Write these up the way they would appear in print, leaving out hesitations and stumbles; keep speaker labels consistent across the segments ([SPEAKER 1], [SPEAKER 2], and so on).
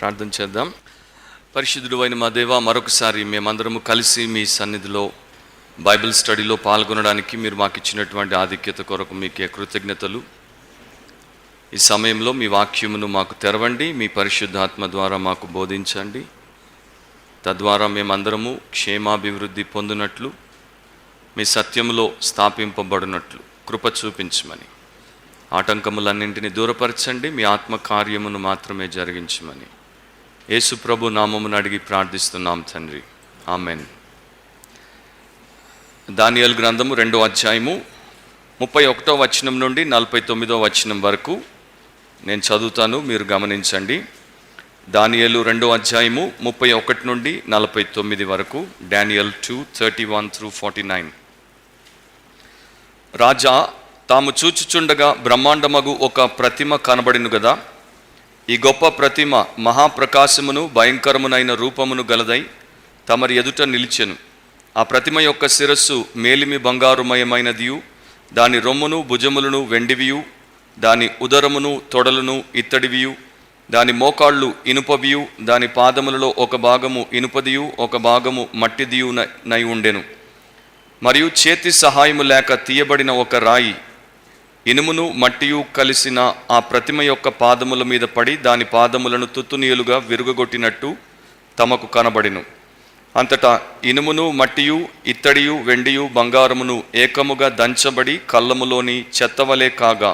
[SPEAKER 1] ప్రార్థన చేద్దాం. పరిశుద్ధుడు అయిన మా దేవా, మరొకసారి మేమందరము కలిసి మీ సన్నిధిలో బైబిల్ స్టడీలో పాల్గొనడానికి మీరు మాకు ఇచ్చినటువంటి ఆధిక్యత కొరకు మీకే కృతజ్ఞతలు. ఈ సమయంలో మీ వాక్యమును మాకు తెరవండి, మీ పరిశుద్ధాత్మ ద్వారా మాకు బోధించండి. తద్వారా మేమందరము క్షేమాభివృద్ధి పొందినట్లు, మీ సత్యములో స్థాపింపబడినట్లు కృప చూపించమని, ఆటంకములన్నింటినీ దూరపరచండి, మీ ఆత్మ కార్యమును మాత్రమే జరిగించమని యేసు ప్రభు నామమును అడిగి ప్రార్థిస్తున్నాం తండ్రి, ఆమెన్. దానియేలు గ్రంథము 2వ అధ్యాయము 31వ వచనం నుండి 49వ వచనం వరకు నేను చదువుతాను, మీరు గమనించండి. దానియేలు 2వ అధ్యాయము 31 నుండి 49 వరకు. డానియల్ 2:31-49. రాజా తాము చూచుచుండగా బ్రహ్మాండమగు ఒక ప్రతిమ కనబడిను గదా. ఈ గొప్ప ప్రతిమ మహాప్రకాశమును భయంకరమునైన రూపమును గలదై తమరి ఎదుట నిలిచెను. ఆ ప్రతిమ యొక్క శిరస్సు మేలిమి బంగారుమయమైనదియు, దాని రొమ్మును భుజములను వెండివియు, దాని ఉదరమును తొడలను ఇత్తడివియు, దాని మోకాళ్ళు ఇనుపవియు, దాని పాదములలో ఒక భాగము ఇనుపదియు ఒక భాగము మట్టిదియు నై ఉండెను. మరియు చేతి సహాయము లేక తీయబడిన ఒక రాయి ఇనుమును మట్టియు కలిసిన ఆ ప్రతిమ యొక్క పాదముల మీద పడి దాని పాదములను తుత్తునీయులుగా విరుగగొట్టినట్టు తమకు కనబడిను. అంతటా ఇనుమును మట్టియు ఇత్తడియు వెండియు బంగారమును ఏకముగా దంచబడి కళ్ళములోని చెత్తవలే కాగా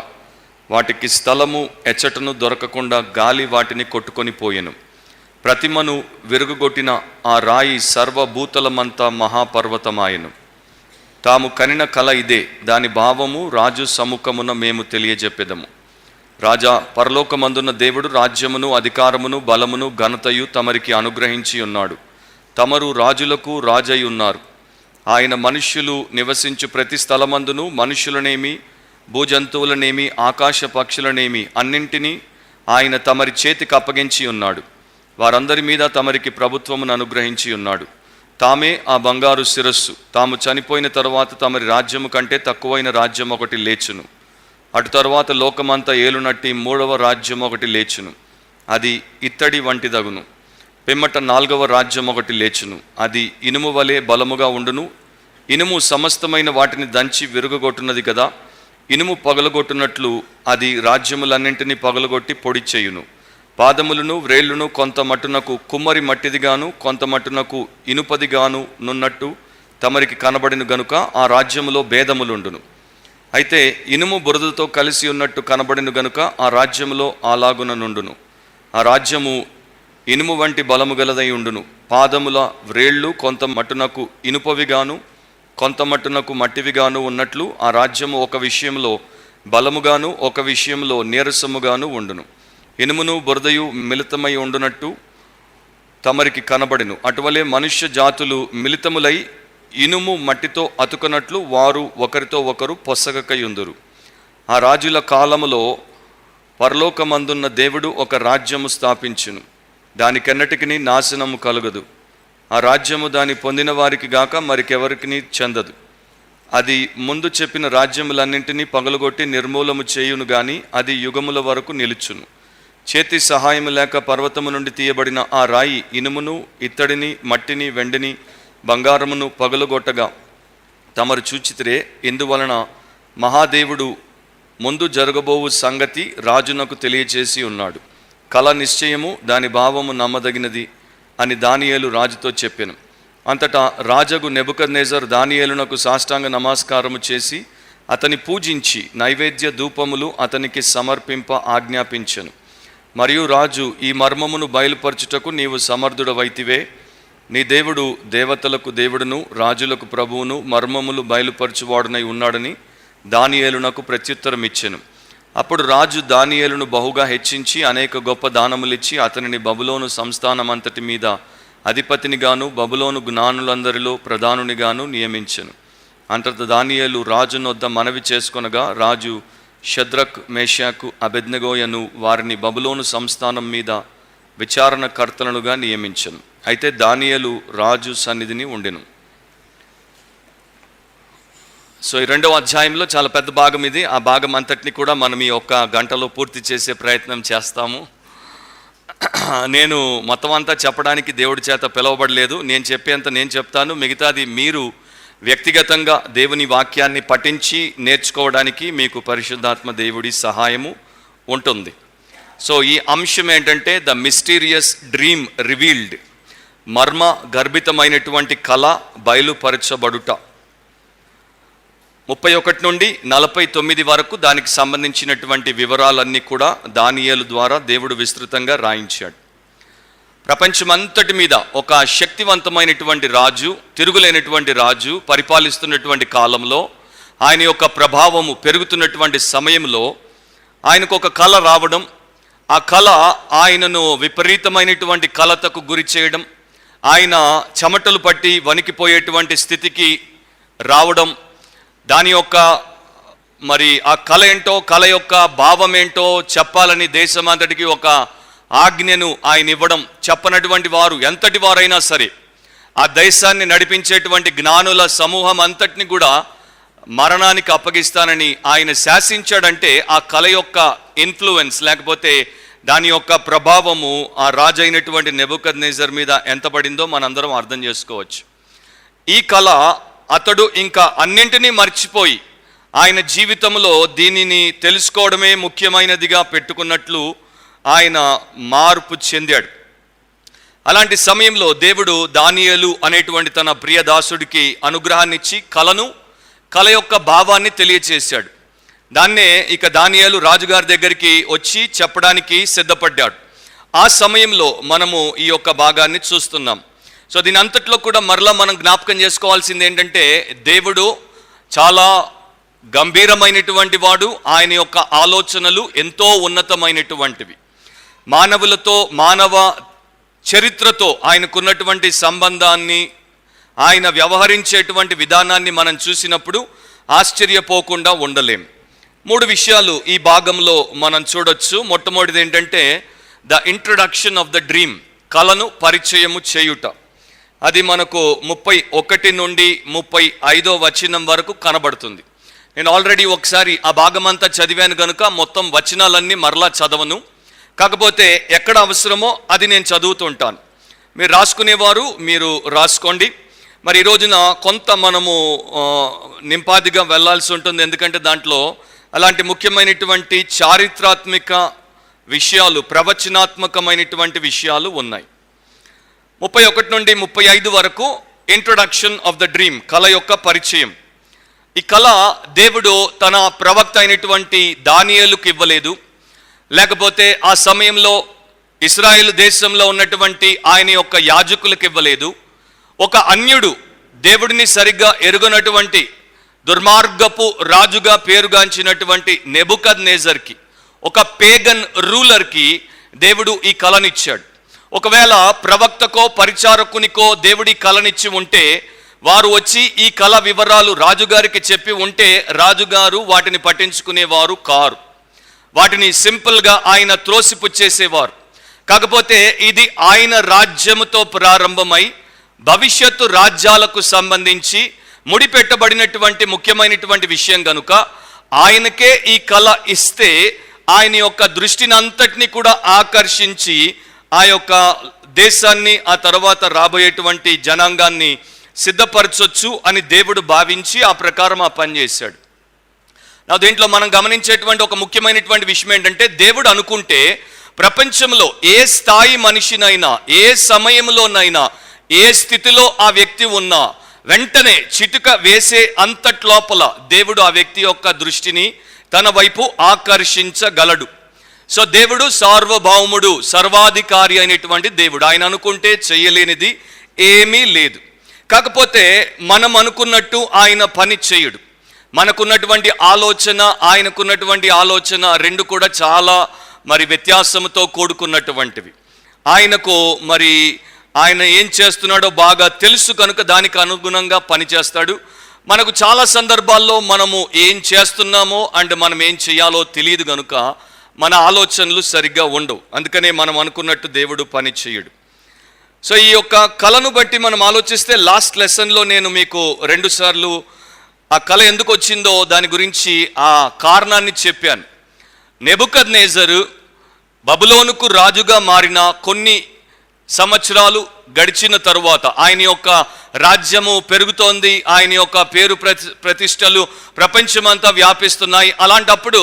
[SPEAKER 1] వాటికి స్థలము ఎచ్చటను దొరకకుండా గాలి వాటిని కొట్టుకొని పోయెను. ప్రతిమను విరుగగొట్టిన ఆ రాయి సర్వభూతలమంతా మహాపర్వతమాయెను. తాము కనిన కల ఇదే, దాని భావము రాజు సముఖమున మేము తెలియజెప్పెదము. రాజా, పరలోకమందున్న దేవుడు రాజ్యమును అధికారమును బలమును ఘనతయు తమరికి అనుగ్రహించి ఉన్నాడు. తమరు రాజులకు రాజై ఉన్నారు. ఆయన మనుష్యులు నివసించు ప్రతి స్థలమందును మనుష్యులనేమి భూజంతువులనేమి ఆకాశ పక్షులనేమి అన్నింటినీ ఆయన తమరి చేతికి అప్పగించి ఉన్నాడు. వారందరి మీద తమరికి ప్రభుత్వమును అనుగ్రహించి ఉన్నాడు. తామే ఆ బంగారు శిరస్సు. తాము చనిపోయిన తరువాత తమరి రాజ్యము కంటే తక్కువైన రాజ్యం ఒకటి లేచును. అటు తరువాత లోకమంతా ఏలునట్టి 3వ రాజ్యం ఒకటి లేచును. అది ఇత్తడి వంటిదగును. పిమ్మట 4వ రాజ్యం ఒకటి లేచును. అది ఇనుము వలె బలముగా ఉండును. ఇనుము సమస్తమైన వాటిని దంచి విరుగగొట్టున్నది కదా. ఇనుము పగలగొట్టునట్లు అది రాజ్యములన్నింటినీ పగలగొట్టి పొడి చేయును. పాదములను వ్రేళ్లను కొంత మట్టునకు కుమ్మరి మట్టిదిగాను కొంత మట్టునకు ఇనుపదిగాను నున్నట్టు తమరికి కనబడిన గనుక ఆ రాజ్యములో భేదములుండును. అయితే ఇనుము బురదతో కలిసి ఉన్నట్టు కనబడిన గనుక ఆ రాజ్యములో అలాగున నుండును. ఆ రాజ్యము ఇనుము వంటి బలము గలదై ఉండును. పాదముల వ్రేళ్ళు కొంత మట్టునకు ఇనుపవిగాను కొంత మట్టునకు మట్టివిగాను ఉన్నట్లు ఆ రాజ్యము ఒక విషయంలో బలముగాను ఒక విషయంలో నీరసముగాను ఉండును. ఇనుమును బురదయు మిళితమై ఉండునట్టు తమరికి కనబడిను. అటువలే మనుష్య జాతులు మిళితములై ఇనుము మట్టితో అతుకనట్లు వారు ఒకరితో ఒకరు పొసగకయుందురు. ఆ రాజుల కాలములో పరలోకమందున్న దేవుడు ఒక రాజ్యము స్థాపించును. దానికెన్నటికి నాశనము కలుగదు. ఆ రాజ్యము దాని పొందిన వారికి గాక మరికెవరికి చెందదు. అది ముందు చెప్పిన రాజ్యములన్నింటినీ పగలగొట్టి నిర్మూలము చేయును గాని అది యుగముల వరకు నిలుచును. చేతి సహాయము లేక పర్వతము నుండి తీయబడిన ఆ రాయి ఇనుమును ఇత్తడిని మట్టిని వెండిని బంగారమును పగలగొట్టగా తమరు చూచితిరే. ఇందువలన మహాదేవుడు ముందు జరగబోవు సంగతి రాజునకు తెలియచేసి ఉన్నాడు. కళ నిశ్చయము దాని భావము నమ్మదగినది అని దానియేలు రాజుతో చెప్పెను. అంతటా రాజగు నెబుకద్నెజరు దానియేలునకు సాష్టాంగ నమస్కారము చేసి అతని పూజించి నైవేద్య ధూపములు అతనికి సమర్పింప ఆజ్ఞాపించెను. మరియు రాజు, ఈ మర్మమును బయలుపరచుటకు నీవు సమర్థుడవైతివే. నీ దేవుడు దేవతలకు దేవుడును రాజులకు ప్రభువును మర్మములు బయలుపరచువాడునై ఉన్నాడని దానియేలునకు ప్రత్యుత్తరం ఇచ్చెను. అప్పుడు రాజు దానియేలును బహుగా హెచ్చించి అనేక గొప్ప దానములిచ్చి అతనిని బబులోను సంస్థానమంతటి మీద అధిపతినిగాను బబులోను జ్ఞానులందరిలో ప్రధానునిగాను నియమించెను. అంతట దానియేలు రాజునొద్ద మనవి చేసుకొనగా రాజు షద్రక్ మేషాకు అబేద్నెగోయను వారిని బబులోను సంస్థానం మీద విచారణకర్తలనుగా నియమించెను. అయితే దానియేలు రాజు సన్నిధిని ఉండెను. సో ఈ 2వ అధ్యాయంలో చాలా పెద్ద భాగం ఇది. ఆ భాగం అంతటిని కూడా మనం ఈ 1 గంటలో పూర్తి చేసే ప్రయత్నం చేస్తాము. నేను మొత్తం అంతా చెప్పడానికి దేవుడి చేత పిలువబడలేదు. నేను చెప్పేంత నేను చెప్తాను, మిగతాది మీరు వ్యక్తిగతంగా దేవుని వాక్యాన్ని పఠించి నేర్చుకోవడానికి మీకు పరిశుద్ధాత్మ దేవుడి సహాయము ఉంటుంది. సో ఈ అంశం ఏంటంటే ద మిస్టీరియస్ డ్రీమ్ రివీల్డ్, మర్మ గర్భితమైనటువంటి కళ బయలుపరచబడుట. 31 నుండి 49 వరకు దానికి సంబంధించినటువంటి వివరాలన్నీ కూడా దానియేలు ద్వారా దేవుడు విస్తృతంగా రాయించాడు. ప్రపంచమంతటి మీద ఒక శక్తివంతమైనటువంటి రాజు, తిరుగులేనటువంటి రాజు పరిపాలిస్తున్నటువంటి కాలంలో, ఆయన యొక్క ప్రభావము పెరుగుతున్నటువంటి సమయంలో ఆయనకు ఒక కళ రావడం, ఆ కళ ఆయనను విపరీతమైనటువంటి కలతకు గురి చేయడం, ఆయన చెమటలు పట్టి వణికిపోయేటువంటి స్థితికి రావడం, దాని యొక్క మరి ఆ కళ ఏంటో, కళ యొక్క భావం ఏంటో చెప్పాలని దేశమంతటికి ఒక ఆజ్ఞను ఆయన ఇవ్వడం, చెప్పనటువంటి వారు ఎంతటి వారైనా సరే ఆ దేశాన్ని నడిపించేటువంటి జ్ఞానుల సమూహం అంతటిని కూడా మరణానికి అప్పగిస్తానని ఆయన శాసించాడంటే ఆ కళ యొక్క ఇన్ఫ్లుయెన్స్ లేకపోతే దాని యొక్క ప్రభావము ఆ రాజు అయినటువంటి నెబుకద్నెజర్ మీద ఎంత పడిందో మనందరం అర్థం చేసుకోవచ్చు. ఈ కళ అతడు ఇంకా అన్నింటినీ మర్చిపోయి ఆయన జీవితంలో దీనిని తెలుసుకోవడమే ముఖ్యమైనదిగా పెట్టుకున్నట్లు ఆయన మార్పు చెందాడు. అలాంటి సమయంలో దేవుడు దానియేలు అనేటువంటి తన ప్రియదాసుడికి అనుగ్రహాన్నిచ్చి కళ యొక్క భావాన్ని తెలియచేశాడు. దాన్నే ఇక దానియేలు రాజుగారి దగ్గరికి వచ్చి చెప్పడానికి సిద్ధపడ్డాడు. ఆ సమయంలో మనము ఈ యొక్క భాగాన్ని చూస్తున్నాం. సో దీని అంతట్లో కూడా మరలా మనం జ్ఞాపకం చేసుకోవాల్సింది ఏంటంటే, దేవుడు చాలా గంభీరమైనటువంటి వాడు, ఆయన యొక్క ఆలోచనలు ఎంతో ఉన్నతమైనటువంటివి. మానవులతో, మానవ చరిత్రతో ఆయనకున్నటువంటి సంబంధాన్ని, ఆయన వ్యవహరించేటువంటి విధానాన్ని మనం చూసినప్పుడు ఆశ్చర్యపోకుండా ఉండలేం. 3 విషయాలు ఈ భాగంలో మనం చూడొచ్చు. మొట్టమొదటిది ఏంటంటే the introduction of the dream, కళను పరిచయము చేయుట. అది మనకు 31 నుండి 35వ వచనం వరకు కనబడుతుంది. నేను ఆల్రెడీ ఒకసారి ఆ భాగమంతా చదివాను కనుక మొత్తం వచనాలన్నీ మరలా చదవను. కాకపోతే ఎక్కడ అవసరమో అది నేను చదువుతుంటాను. మీరు రాసుకునేవారు మీరు రాసుకోండి. మరి ఈ రోజున కొంత మనము నింపాదిగా వెళ్ళాల్సి ఉంటుంది, ఎందుకంటే దాంట్లో అలాంటి ముఖ్యమైనటువంటి చారిత్రాత్మక విషయాలు, ప్రవచనాత్మకమైనటువంటి విషయాలు ఉన్నాయి. 31 నుండి 35 వరకు ఇంట్రొడక్షన్ ఆఫ్ ద డ్రీమ్, కళ యొక్క పరిచయం. ఈ కళ దేవుడు తన ప్రవక్త అయినటువంటి దానియేలుకు ఇవ్వలేదు, లేకపోతే ఆ సమయంలో ఇశ్రాయేలు దేశంలో ఉన్నటువంటి ఆయన యొక్క యాజకులకు ఇవ్వలేదు. ఒక అన్యుడు, దేవుడిని సరిగ్గా ఎరుగనటువంటి దుర్మార్గపు రాజుగా పేరుగాంచినటువంటి నెబుకద్నెజర్కి, ఒక పేగన్ రూలర్కి దేవుడు ఈ కళనిచ్చాడు. ఒకవేళ ప్రవక్తకో పరిచారకునికో దేవుడి కళనిచ్చి ఉంటే, వారు వచ్చి ఈ కళ వివరాలు రాజుగారికి చెప్పి ఉంటే రాజుగారు వాటిని పట్టించుకునేవారు కారు. వాటిని సింపుల్గా ఆయన త్రోసిపుచ్చేసేవారు. కాకపోతే ఇది ఆయన రాజ్యముతో ప్రారంభమై భవిష్యత్తు రాజ్యాలకు సంబంధించి ముడిపెట్టబడినటువంటి ముఖ్యమైనటువంటి విషయం కనుక ఆయనకే ఈ కళ ఇస్తే ఆయన యొక్క దృష్టిని అంతటిని కూడా ఆకర్షించి ఆ యొక్క దేశాన్ని, ఆ తర్వాత రాబోయేటువంటి జనాంగాన్ని సిద్ధపరచొచ్చు అని దేవుడు భావించి ఆ ప్రకారం ఆ పని చేశాడు. నా దీంట్లో మనం గమనించేటువంటి ఒక ముఖ్యమైనటువంటి విషయం ఏంటంటే, దేవుడు అనుకుంటే ప్రపంచంలో ఏ స్థాయి మనిషినైనా, ఏ సమయంలోనైనా, ఏ స్థితిలో ఆ వ్యక్తి ఉన్నా వెంటనే చిటుక వేసే అంతట్లోపల దేవుడు ఆ వ్యక్తి యొక్క దృష్టిని తన వైపు ఆకర్షించగలడు. సో దేవుడు సార్వభౌముడు, సర్వాధికారి అయినటువంటి దేవుడు. ఆయన అనుకుంటే చేయలేనిది ఏమీ లేదు. కాకపోతే మనం అనుకున్నట్టు ఆయన పని చేయడు. మనకున్నటువంటి ఆలోచన, ఆయనకున్నటువంటి ఆలోచన రెండు కూడా చాలా మరి వ్యత్యాసంతో కూడుకున్నటువంటివి. ఆయనకు మరి ఆయన ఏం చేస్తున్నాడో బాగా తెలుసు కనుక దానికి అనుగుణంగా పనిచేస్తాడు. మనకు చాలా సందర్భాల్లో మనము ఏం చేస్తున్నామో అండ్ మనం ఏం చేయాలో తెలియదు కనుక మన ఆలోచనలు సరిగ్గా ఉండవు. అందుకనే మనం అనుకున్నట్టు దేవుడు పని చేయడు. సో ఈ యొక్క కళను బట్టి మనం ఆలోచిస్తే, లాస్ట్ లెసన్లో నేను మీకు 2 సార్లు ఆ కళ ఎందుకు వచ్చిందో దాని గురించి ఆ కారణాన్ని చెప్పాను. నెబుకద్నెజరు బబులోనుకు రాజుగా మారిన కొన్ని సంవత్సరాలు గడిచిన తరువాత ఆయన యొక్క రాజ్యము పెరుగుతోంది, ఆయన యొక్క పేరు ప్రతిష్టలు ప్రపంచమంతా వ్యాపిస్తున్నాయి. అలాంటప్పుడు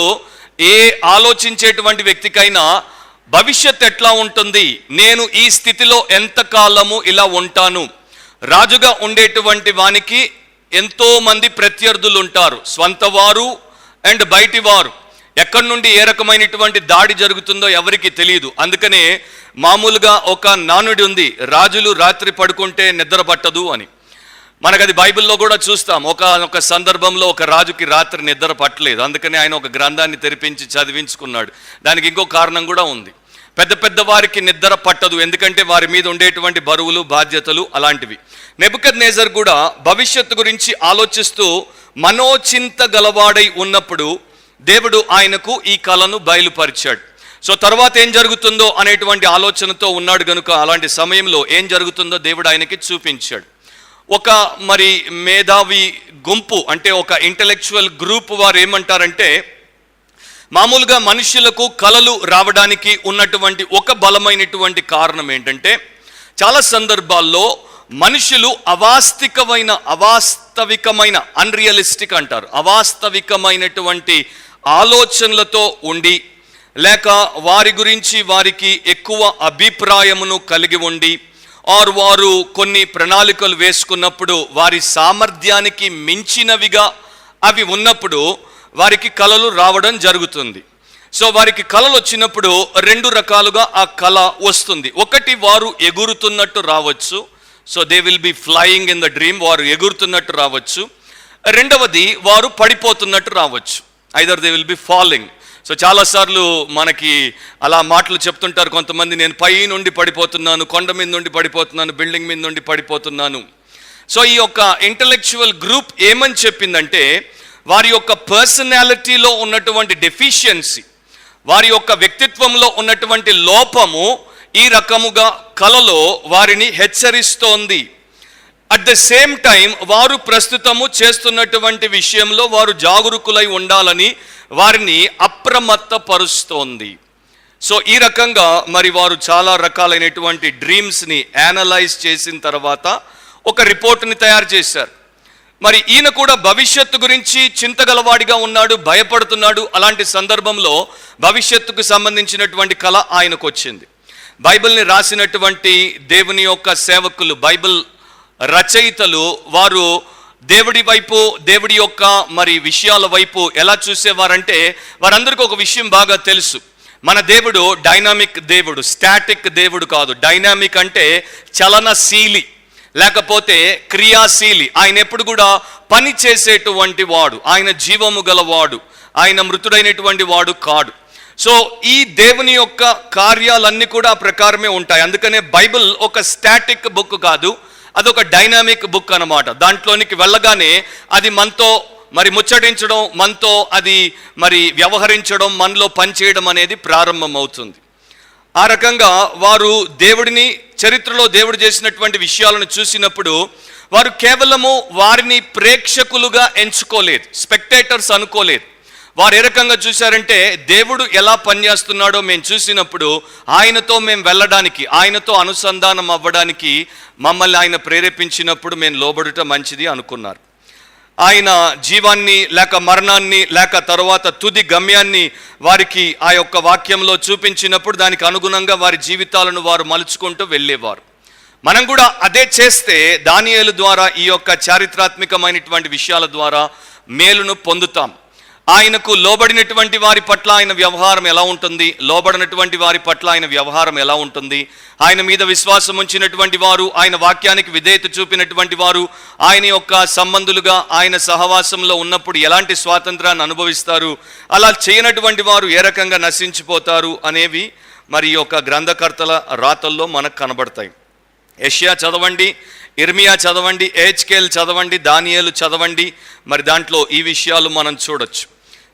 [SPEAKER 1] ఏ ఆలోచించేటువంటి వ్యక్తికైనా భవిష్యత్ ఎట్లా ఉంటుంది, నేను ఈ స్థితిలో ఎంతకాలము ఇలా ఉంటాను. రాజుగా ఉండేటువంటి వానికి ఎంతో మంది ప్రత్యర్థులు ఉంటారు, స్వంత వారు అండ్ బయటి వారు. ఎక్కడి నుండి ఏ రకమైనటువంటి దాడి జరుగుతుందో ఎవరికి తెలియదు. అందుకనే మామూలుగా ఒక నానుడి ఉంది, రాజులు రాత్రి పడుకుంటే నిద్ర పట్టదు అని. మనకు అది బైబిల్లో కూడా చూస్తాం. ఒక సందర్భంలో ఒక రాజుకి రాత్రి నిద్ర పట్టలేదు, అందుకని ఆయన ఒక గ్రంథాన్ని తెరిపించి చదివించుకున్నాడు. దానికి ఇంకో కారణం కూడా ఉంది. పెద్ద వారికి నిద్ర పట్టదు, ఎందుకంటే వారి మీద ఉండేటువంటి బరువులు బాధ్యతలు అలాంటివి. నెబుకద్నెజర్ కూడా భవిష్యత్తు గురించి ఆలోచిస్తూ మనోచింత గలవాడై ఉన్నప్పుడు దేవుడు ఆయనకు ఈ కళను బయలుపరిచాడు. సో తర్వాత ఏం జరుగుతుందో అనేటువంటి ఆలోచనతో ఉన్నాడు గనుక అలాంటి సమయంలో ఏం జరుగుతుందో దేవుడు ఆయనకి చూపించాడు. ఒక మేధావి గుంపు, అంటే ఒక ఇంటలెక్చువల్ గ్రూప్ వారు ఏమంటారంటే, మామూలుగా మనుషులకు కలలు రావడానికి ఉన్నటువంటి ఒక బలమైనటువంటి కారణం ఏంటంటే, చాలా సందర్భాల్లో మనుషులు అవాస్తవికమైన అన్రియలిస్టిక్ అంటారు, అవాస్తవికమైనటువంటి ఆలోచనలతో ఉండి, లేక వారి గురించి వారికి ఎక్కువ అభిప్రాయమును కలిగి ఉండి, వారు కొన్ని ప్రణాళికలు వేసుకున్నప్పుడు వారి సామర్థ్యానికి మించినవిగా అవి ఉన్నప్పుడు వారికి కలలు రావడం జరుగుతుంది. సో వారికి కలలు వచ్చినప్పుడు రెండు రకాలుగా ఆ కళ వస్తుంది. ఒకటి, వారు ఎగురుతున్నట్టు రావచ్చు, so they will be flying in the dream, వారు ఎగురుతున్నట్టు రావచ్చు. రెండవది, వారు పడిపోతున్నట్టు రావచ్చు, either they will be falling. So చాలాసార్లు మనకి అలా మాటలు చెప్తుంటారు కొంతమంది, నేను పై నుండి పడిపోతున్నాను, కొండ మీద నుండి పడిపోతున్నాను, బిల్డింగ్ మీద నుండి పడిపోతున్నాను. సో ఈ యొక్క ఇంటలెక్చువల్ గ్రూప్ ఏమని చెప్పిందంటే, వారి యొక్క పర్సనాలిటీలో ఉన్నటువంటి డెఫిషియన్సీ, వారి యొక్క వ్యక్తిత్వంలో ఉన్నటువంటి లోపము ఈ రకముగా కలలో వారిని హెచ్చరిస్తోంది. అట్ ద సేమ్ టైం వారు ప్రస్తుతము చేస్తున్నటువంటి విషయంలో వారు జాగరూకులై ఉండాలని వారిని అప్రమత్తపరుస్తోంది. సో ఈ రకంగా వారు చాలా రకాలైనటువంటి డ్రీమ్స్ని అనలైజ్ చేసిన తర్వాత ఒక రిపోర్ట్ని తయారు చేశారు. ఈయన కూడా భవిష్యత్తు గురించి చింతగలవాడిగా ఉన్నాడు, భయపడుతున్నాడు. అలాంటి సందర్భంలో భవిష్యత్తుకు సంబంధించినటువంటి కళ ఆయనకు వచ్చింది. బైబిల్ని రాసినటువంటి దేవుని యొక్క సేవకులు, బైబిల్ రచయితలు, వారు దేవుడి వైపు, దేవుడి యొక్క విషయాల వైపు ఎలా చూసేవారంటే, వారందరికీ ఒక విషయం బాగా తెలుసు. మన దేవుడు డైనామిక్ దేవుడు, స్టాటిక్ దేవుడు కాదు. డైనామిక్ అంటే చలనశీలి, లేకపోతే క్రియాశీలి. ఆయన ఎప్పుడు కూడా పని చేసేటువంటి వాడు, ఆయన జీవము గలవాడు, ఆయన మృతుడైనటువంటి వాడు కాడు. సో ఈ దేవుని యొక్క కార్యాలన్నీ కూడా ఆ ప్రకారమే ఉంటాయి. అందుకనే బైబిల్ ఒక స్టాటిక్ బుక్ కాదు, అదొక డైనామిక్ బుక్ అన్నమాట. దాంట్లోనికి వెళ్ళగానే అది మనతో ముచ్చటించడం, మనతో అది వ్యవహరించడం, మనలో పనిచేయడం అనేది ప్రారంభమవుతుంది. ఆ రకంగా వారు దేవుడిని, చరిత్రలో దేవుడు చేసినటువంటి విషయాలను చూసినప్పుడు వారు కేవలము వారిని ప్రేక్షకులుగా ఎంచుకోలేదు, స్పెక్టేటర్స్ అనుకోలేదు. వారు ఏ రకంగా చూశారంటే, దేవుడు ఎలా పనిచేస్తున్నాడో మేము చూసినప్పుడు ఆయనతో మేము వెళ్ళడానికి, ఆయనతో అనుసంధానం అవ్వడానికి మమ్మల్ని ఆయన ప్రేరేపించినప్పుడు మేము లోబడుట మంచిది అనుకున్నారు. ఆయన జీవాన్ని లేక మరణాన్ని లేక తరువాత తుది గమ్యాన్ని వారికి ఆ యొక్క వాక్యంలో చూపించినప్పుడు దానికి అనుగుణంగా వారి జీవితాలను వారు మలుచుకుంటూ వెళ్ళేవారు. మనం కూడా అదే చేస్తే దానియేలు ద్వారా ఈ యొక్క చారిత్రాత్మకమైనటువంటి విషయాల ద్వారా మేలును పొందుతాం. ఆయనకు లోబడినటువంటి వారి పట్ల ఆయన వ్యవహారం ఎలా ఉంటుంది, లోబడినటువంటి వారి పట్ల ఆయన వ్యవహారం ఎలా ఉంటుంది, ఆయన మీద విశ్వాసం ఉంచినటువంటి వారు, ఆయన వాక్యానికి విధేయత చూపినటువంటి వారు, ఆయన యొక్క సంబంధులుగా ఆయన సహవాసంలో ఉన్నప్పుడు ఎలాంటి స్వాతంత్రాన్ని అనుభవిస్తారు, అలా చేయనటువంటి వారు ఏ రకంగా నశించిపోతారు అనేవి ఈ యొక్క గ్రంథకర్తల రాతల్లో మనకు కనబడతాయి. యెషయా చదవండి, ఇర్మియా చదవండి, హెచ్కేల్ చదవండి, దానియేలు చదవండి, దాంట్లో ఈ విషయాలు మనం చూడొచ్చు.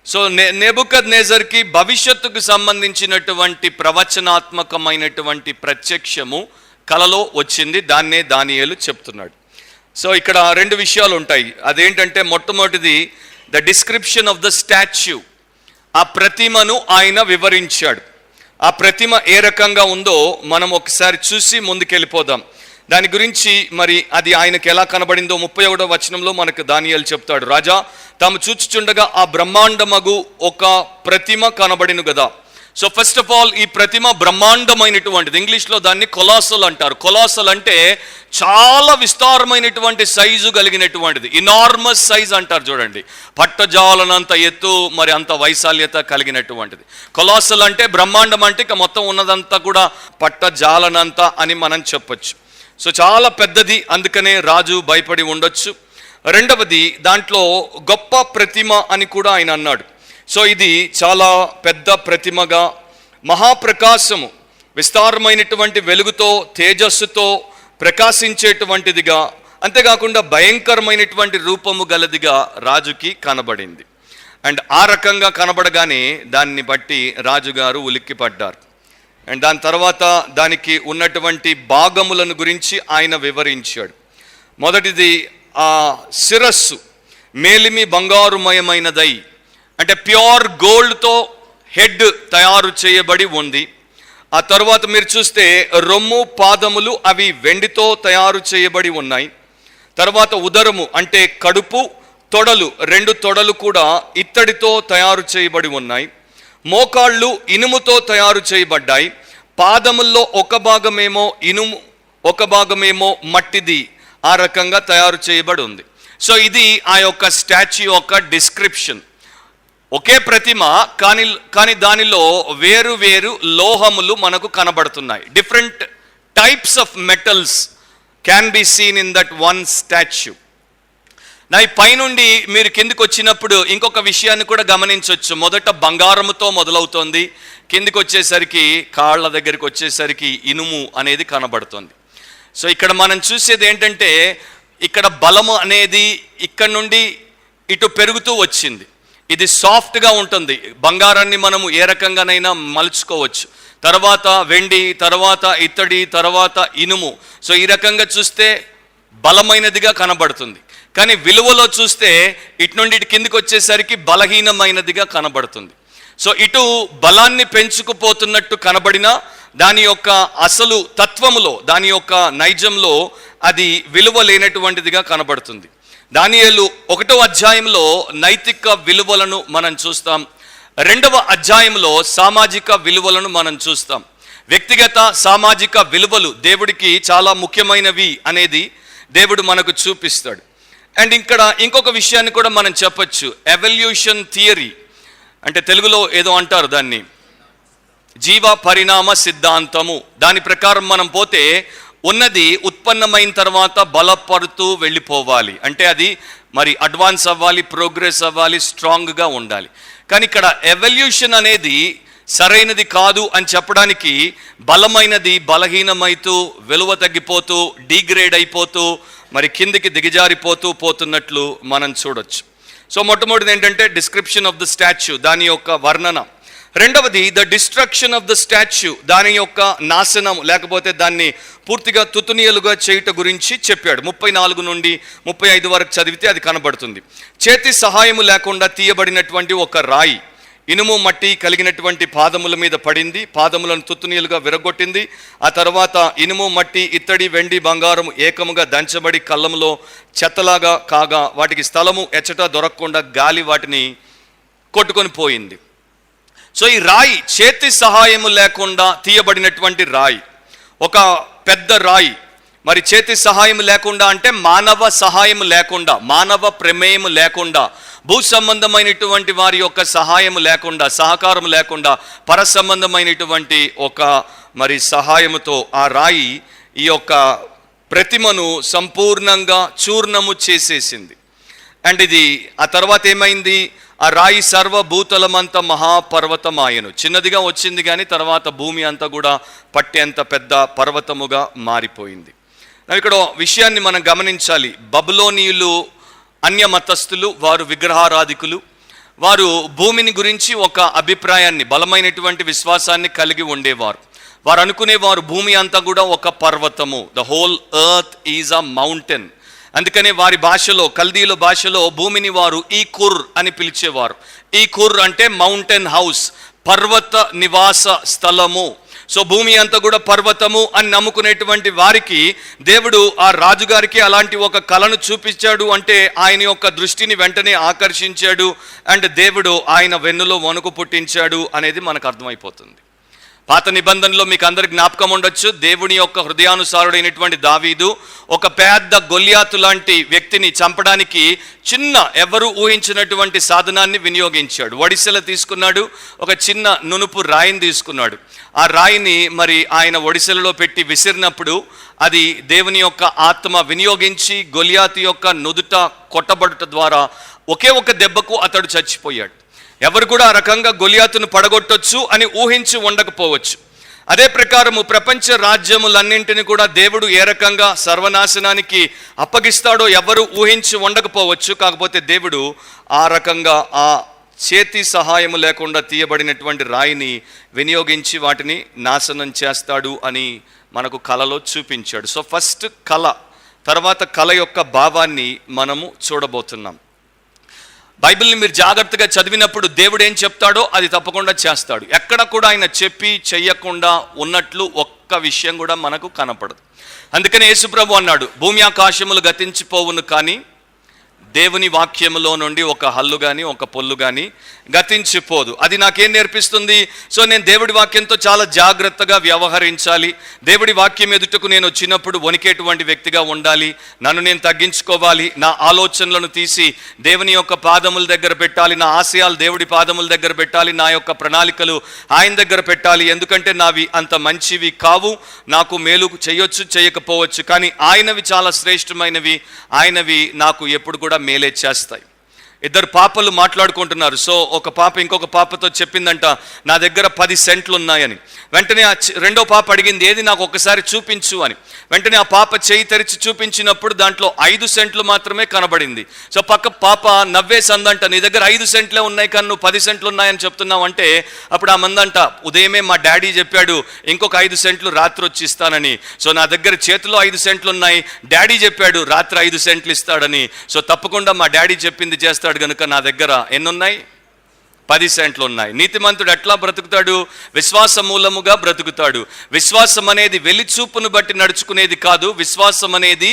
[SPEAKER 1] సో నెబుకద్నెజర్కి భవిష్యత్తుకు సంబంధించినటువంటి ప్రవచనాత్మకమైనటువంటి ప్రత్యక్షము కలలో వచ్చింది. దాన్నే దానియేలు చెప్తున్నాడు. సో ఇక్కడ రెండు విషయాలు ఉంటాయి. అదేంటంటే, మొట్టమొదటిది the description of the statue, ఆ ప్రతిమను ఆయన వివరించాడు. ఆ ప్రతిమ ఏ రకంగా ఉందో మనం ఒకసారి చూసి ముందుకెళ్ళిపోదాం. దాని గురించి మరి అది ఆయనకు ఎలా కనబడిందో 31వ వచనంలో మనకు దానియేలు చెప్తాడు. రాజా తాము చూచుచుండగా ఆ బ్రహ్మాండమగు ఒక ప్రతిమ కనబడిను కదా. సో ఫస్ట్ ఆఫ్ ఆల్ ఈ ప్రతిమ బ్రహ్మాండమైనటువంటిది. ఇంగ్లీష్లో దాన్ని కొలాసల్ అంటారు. కొలాసల్ అంటే చాలా విస్తారమైనటువంటి సైజు కలిగినటువంటిది, ఇనార్మస్ సైజ్ అంటారు చూడండి. పట్టజాలనంత ఎత్తు, మరి అంత వైశాల్యత కలిగినటువంటిది. కొలాసల్ అంటే బ్రహ్మాండం అంటే ఇక మొత్తం ఉన్నదంతా కూడా పట్టజాలనంత అని మనం చెప్పొచ్చు. సో చాలా పెద్దది, అందుకనే రాజు భయపడి ఉండొచ్చు. రెండవది, దాంట్లో గొప్ప ప్రతిమ అని కూడా ఆయన అన్నాడు. సో ఇది చాలా పెద్ద ప్రతిమగా, మహాప్రకాశము, విస్తారమైనటువంటి వెలుగుతో తేజస్సుతో ప్రకాశించేటువంటిదిగా, అంతేకాకుండా భయంకరమైనటువంటి రూపము గలదిగా రాజుకి కనబడింది. అండ్ ఆ రకంగా కనబడగానే దాన్ని బట్టి రాజుగారు ఉలిక్కిపడ్డారు. అండ్ దాని తర్వాత దానికి ఉన్నటువంటి భాగములను గురించి ఆయన వివరించాడు. మొదటిది, ఆ శిరస్సు మేలిమి బంగారుమయమైనదై, అంటే ప్యూర్ గోల్డ్తో హెడ్ తయారు చేయబడి ఉంది. ఆ తర్వాత మీరు చూస్తే రొమ్ము, పాదములు అవి వెండితో తయారు చేయబడి ఉన్నాయి. తర్వాత ఉదరము అంటే కడుపు, తొడలు, 2 తొడలు కూడా ఇత్తడితో తయారు చేయబడి ఉన్నాయి. మోకాళ్ళు ఇనుముతో తయారు చేయబడ్డాయి. పాదముల్లో ఒక భాగమేమో ఇనుము, ఒక భాగమేమో మట్టిది, ఆ రకంగా తయారు చేయబడి ఉంది. సో ఇది ఆ యొక్క స్టాచ్యూ యొక్క డిస్క్రిప్షన్. ఒకే ప్రతిమ, కానీ దానిలో వేరు వేరు లోహములు మనకు కనబడుతున్నాయి. Different types of metals can be seen in that one statue. నా పైనుండి మీరు కిందికి వచ్చినప్పుడు ఇంకొక విషయాన్ని కూడా గమనించవచ్చు. మొదట బంగారముతో మొదలవుతోంది, కిందికి వచ్చేసరికి కాళ్ళ దగ్గరికి వచ్చేసరికి ఇనుము అనేది కనబడుతుంది. సో ఇక్కడ మనం చూసేది ఏంటంటే, ఇక్కడ బలము అనేది ఇక్కడ నుండి ఇటు పెరుగుతూ వచ్చింది. ఇది సాఫ్ట్గా ఉంటుంది. బంగారాన్ని మనము ఏ రకంగానైనా మలుచుకోవచ్చు. తర్వాత వెండి, తర్వాత ఇత్తడి, తర్వాత ఇనుము. సో ఈ రకంగా చూస్తే బలమైనదిగా కనబడుతుంది. కానీ విలువలో చూస్తే ఇటు నుండి ఇటు కిందికి వచ్చేసరికి బలహీనమైనదిగా కనబడుతుంది. సో ఇటు బలాన్ని పెంచుకుపోతున్నట్టు కనబడినా దాని యొక్క అసలు తత్వములో, దాని యొక్క నైజంలో అది విలువ లేనటువంటిదిగా కనబడుతుంది. దానియేలు 1వ అధ్యాయంలో నైతిక విలువలను మనం చూస్తాం. 2వ అధ్యాయంలో సామాజిక విలువలను మనం చూస్తాం. వ్యక్తిగత సామాజిక విలువలు దేవుడికి చాలా ముఖ్యమైనవి అనేది దేవుడు మనకు చూపిస్తాడు. అండ్ ఇక్కడ ఇంకొక విషయాన్ని కూడా మనం చెప్పచ్చు. ఎవల్యూషన్ థియరీ అంటే తెలుగులో ఏదో అంటారు దాన్ని, జీవ పరిణామ సిద్ధాంతము. దాని ప్రకారం మనం పోతే ఉన్నది ఉత్పన్నమైన తర్వాత బలపడుతూ వెళ్ళిపోవాలి. అంటే అది మరి అడ్వాన్స్ అవ్వాలి, ప్రోగ్రెస్ అవ్వాలి, స్ట్రాంగ్గా ఉండాలి. కానీ ఇక్కడ ఎవల్యూషన్ అనేది సరైనది కాదు అని చెప్పడానికి బలమైనది బలహీనమైతూ, విలువ తగ్గిపోతూ, డీగ్రేడ్ అయిపోతూ, మరి కిందికి దిగజారిపోతూ పోతున్నట్లు మనం చూడొచ్చు. సో మొట్టమొదటిది ఏంటంటే డిస్క్రిప్షన్ ఆఫ్ ద స్టాచ్యూ, దాని యొక్క వర్ణన. రెండవది the destruction of the statue, దాని యొక్క నాశనం, లేకపోతే దాన్ని పూర్తిగా తుతునియలుగా చేయుట గురించి చెప్పాడు. 34 నుండి 35 వరకు చదివితే అది కనబడుతుంది. చేతి సహాయము లేకుండా తీయబడినటువంటి ఒక రాయి ఇనుము మట్టి కలిగినటువంటి పాదముల మీద పడింది, పాదములను తుత్తునీలుగా విరగొట్టింది. ఆ తర్వాత ఇనుము మట్టి ఇత్తడి వెండి బంగారం ఏకముగా దంచబడి కళ్ళములో చెత్తలాగా కాగా వాటికి స్థలము ఎచ్చట దొరకకుండా గాలి వాటిని కొట్టుకొని పోయింది. సో ఈ రాయి చేతి సహాయము లేకుండా తీయబడినటువంటి రాయి, ఒక పెద్ద రాయి. మరి చేతి సహాయం లేకుండా అంటే మానవ సహాయం లేకుండా, మానవ ప్రమేయం లేకుండా, భూ సంబంధమైనటువంటి వారి యొక్క సహాయం లేకుండా, సహకారం లేకుండా, పర సంబంధమైనటువంటి ఒక మరి సహాయముతో ఆ రాయి ఈ యొక్క ప్రతిమను సంపూర్ణంగా చూర్ణము చేసేసింది. అండ్ ఇది ఆ తర్వాత ఏమైంది, ఆ రాయి సర్వభూతలమంతా మహాపర్వతమాయను. చిన్నదిగా వచ్చింది కానీ తర్వాత భూమి అంతా కూడా పట్టేంత పెద్ద పర్వతముగా మారిపోయింది. ఇక్కడ విషయాన్ని మనం గమనించాలి. బబులోనీయులు అన్య మతస్థులు, వారు విగ్రహారాధికులు. వారు భూమిని గురించి ఒక అభిప్రాయాన్ని, బలమైనటువంటి విశ్వాసాన్ని కలిగి ఉండేవారు. వారు అనుకునేవారు భూమి అంతా కూడా ఒక పర్వతము, the whole earth is a mountain. అందుకనే వారి భాషలో, కల్దీల భాషలో భూమిని వారు ఈ కుర్ అని పిలిచేవారు. ఈ కుర్ అంటే మౌంటైన్ హౌస్, పర్వత నివాస స్థలము. సో భూమి అంతా కూడా పర్వతము అని నమ్ముకునేటువంటి వారికి దేవుడు ఆ రాజుగారికి అలాంటి ఒక కళను చూపించాడు. అంటే ఆయన యొక్క దృష్టిని వెంటనే ఆకర్షించాడు అండ్ దేవుడు ఆయన వెన్నులో వణుకు పుట్టించాడు అనేది మనకు అర్థమైపోతుంది. పాత నిబంధనలో మీకు అందరికి జ్ఞాపకం ఉండొచ్చు, దేవుని యొక్క హృదయానుసారుడైనటువంటి దావీదు ఒక పెద్ద గొల్యాతు లాంటి వ్యక్తిని చంపడానికి చిన్న ఎవరు ఊహించినటువంటి సాధనాన్ని వినియోగించాడు. ఒడిసెల తీసుకున్నాడు, ఒక చిన్న నునుపు రాయిని తీసుకున్నాడు. ఆ రాయిని మరి ఆయన ఒడిసెలలో పెట్టి విసిరినప్పుడు అది దేవుని యొక్క ఆత్మ వినియోగించి గొల్యాతు యొక్క నుదుట కొట్టబడుట ద్వారా ఒకే ఒక దెబ్బకు అతడు చచ్చిపోయాడు. ఎవరు కూడా ఆ రకంగా గొలియాతును పడగొట్టొచ్చు అని ఊహించి ఉండకపోవచ్చు. అదే ప్రకారము ప్రపంచ రాజ్యములన్నింటినీ కూడా దేవుడు ఏ రకంగా సర్వనాశనానికి అప్పగిస్తాడో ఎవరు ఊహించి ఉండకపోవచ్చు. కాకపోతే దేవుడు ఆ రకంగా ఆ చేతి సహాయము లేకుండా తీయబడినటువంటి రాయిని వినియోగించి వాటిని నాశనం చేస్తాడు అని మనకు కళలో చూపించాడు. సో ఫస్ట్ కళ, తర్వాత కళ యొక్క భావాన్ని మనము చూడబోతున్నాం. బైబిల్ని మీరు జాగ్రత్తగా చదివినప్పుడు దేవుడు ఏం చెప్తాడో అది తప్పకుండా చేస్తాడు. ఎక్కడ కూడా ఆయన చెప్పి చెయ్యకుండా ఉన్నట్లు ఒక్క విషయం కూడా మనకు కనపడదు. అందుకని యేసుప్రభు అన్నాడు, భూమి ఆకాశములు గతించిపోవును కానీ దేవుని వాక్యములో నుండి ఒక హల్లు కానీ ఒక పొల్లు కానీ గతించిపోదు. అది నాకేం నేర్పిస్తుంది? సో నేను దేవుడి వాక్యంతో చాలా జాగ్రత్తగా వ్యవహరించాలి. దేవుడి వాక్యం ఎదుటకు నేను వచ్చినప్పుడు వణికేటువంటి వ్యక్తిగా ఉండాలి. నన్ను నేను తగ్గించుకోవాలి. నా ఆలోచనలను తీసి దేవుని యొక్క పాదముల దగ్గర పెట్టాలి. నా ఆశయాలు దేవుడి పాదముల దగ్గర పెట్టాలి. నా యొక్క ప్రణాళికలు ఆయన దగ్గర పెట్టాలి. ఎందుకంటే నావి అంత మంచివి కావు. నాకు మేలు చేయొచ్చు, చేయకపోవచ్చు, కానీ ఆయనవి చాలా శ్రేష్టమైనవి. ఆయనవి నాకు ఎప్పుడు కూడా మేలే చేస్తాయి. ఇద్దరు పాపలు మాట్లాడుకుంటున్నారు. సో ఒక పాప ఇంకొక పాపతో చెప్పిందంట, నా దగ్గర 10 సెంట్లు ఉన్నాయని. వెంటనే రెండో పాప అడిగింది, ఏది నాకు ఒకసారి చూపించు అని. వెంటనే ఆ పాప చేయి తెరిచి చూపించినప్పుడు దాంట్లో 5 సెంట్లు మాత్రమే కనబడింది. సో పక్క పాప నవ్వేసి అందంట, నీ దగ్గర 5 సెంట్లే ఉన్నాయి కానీ నువ్వు 10 సెంట్లు ఉన్నాయని చెప్తున్నావు అంటే, అప్పుడు ఆ మందంట, ఉదయమే మా డాడీ చెప్పాడు ఇంకొక 5 సెంట్లు రాత్రి వచ్చి ఇస్తానని. సో నా దగ్గర చేతిలో 5 సెంట్లు ఉన్నాయి, డాడీ చెప్పాడు రాత్రి 5 సెంట్లు ఇస్తాడని. సో తప్పకుండా మా డాడీ చెప్పింది చేస్తాడు కనుక నా దగ్గర ఎన్నున్నాయి? 10 సెంట్లు ఉన్నాయి. నీతిమంతుడు ఎట్లా బ్రతుకుతాడు? విశ్వాస మూలముగా బ్రతుకుతాడు. విశ్వాసం అనేది వెలిచూపును బట్టి నడుచుకునేది కాదు. విశ్వాసం అనేది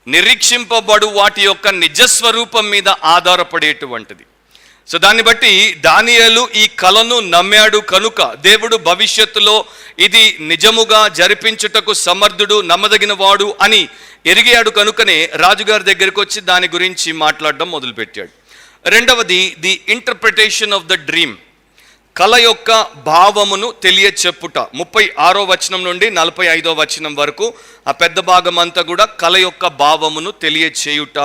[SPEAKER 1] నిరీక్షింపబడు వాటి యొక్క నిజస్వరూపం మీద ఆధారపడేటువంటిది. సో దాన్ని బట్టి దానియేలు ఈ కలను నమ్మాడు కనుక దేవుడు భవిష్యత్తులో ఇది నిజముగా జరిపించుటకు సమర్థుడు, నమ్మదగిన వాడు అని ఎరిగాడు కనుకనే రాజుగారి దగ్గరికి వచ్చి దాని గురించి మాట్లాడడం మొదలుపెట్టాడు. రెండవది, the interpretation of the dream, కళ యొక్క భావమును తెలియచెప్పుట. 36వ వచనం నుండి 45వ వచనం వరకు ఆ పెద్ద భాగం అంతా కూడా కళ యొక్క భావమును తెలియచేయుట,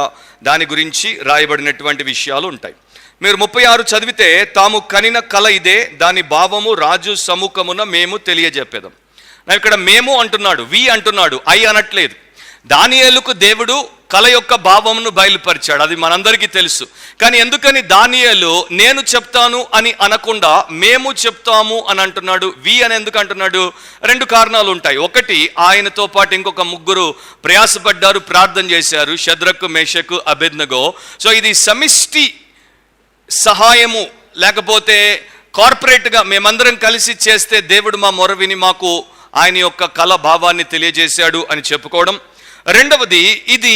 [SPEAKER 1] దాని గురించి రాయబడినటువంటి విషయాలు ఉంటాయి. మీరు 36 చదివితే, తాము కనిన కళ ఇదే, దాని భావము రాజు సముఖమున మేము తెలియజెప్పేదాం. ఇక్కడ మేము అంటున్నాడు, వి అంటున్నాడు, ఐ అనట్లేదు. దానియేలుకు దేవుడు కళ యొక్క భావమును బయలుపరిచాడు, అది మనందరికీ తెలుసు. కానీ ఎందుకని దానియేలు నేను చెప్తాను అని అనకుండా మేము చెప్తాము అని అంటున్నాడు? వి అని ఎందుకు అంటున్నాడు? 2 కారణాలు ఉంటాయి. ఒకటి, ఆయనతో పాటు ఇంకొక 3 ప్రయాసపడ్డారు, ప్రార్థన చేశారు, షద్రకు, మేషకు, అబేద్నెగో. సో ఇది సమిష్టి సహాయము, లేకపోతే కార్పొరేట్గా మేమందరం కలిసి చేస్తే దేవుడు మా మొర విని మాకు ఆయన యొక్క కళ భావాన్ని తెలియజేశాడు అని చెప్పుకోవడం. రెండవది, ఇది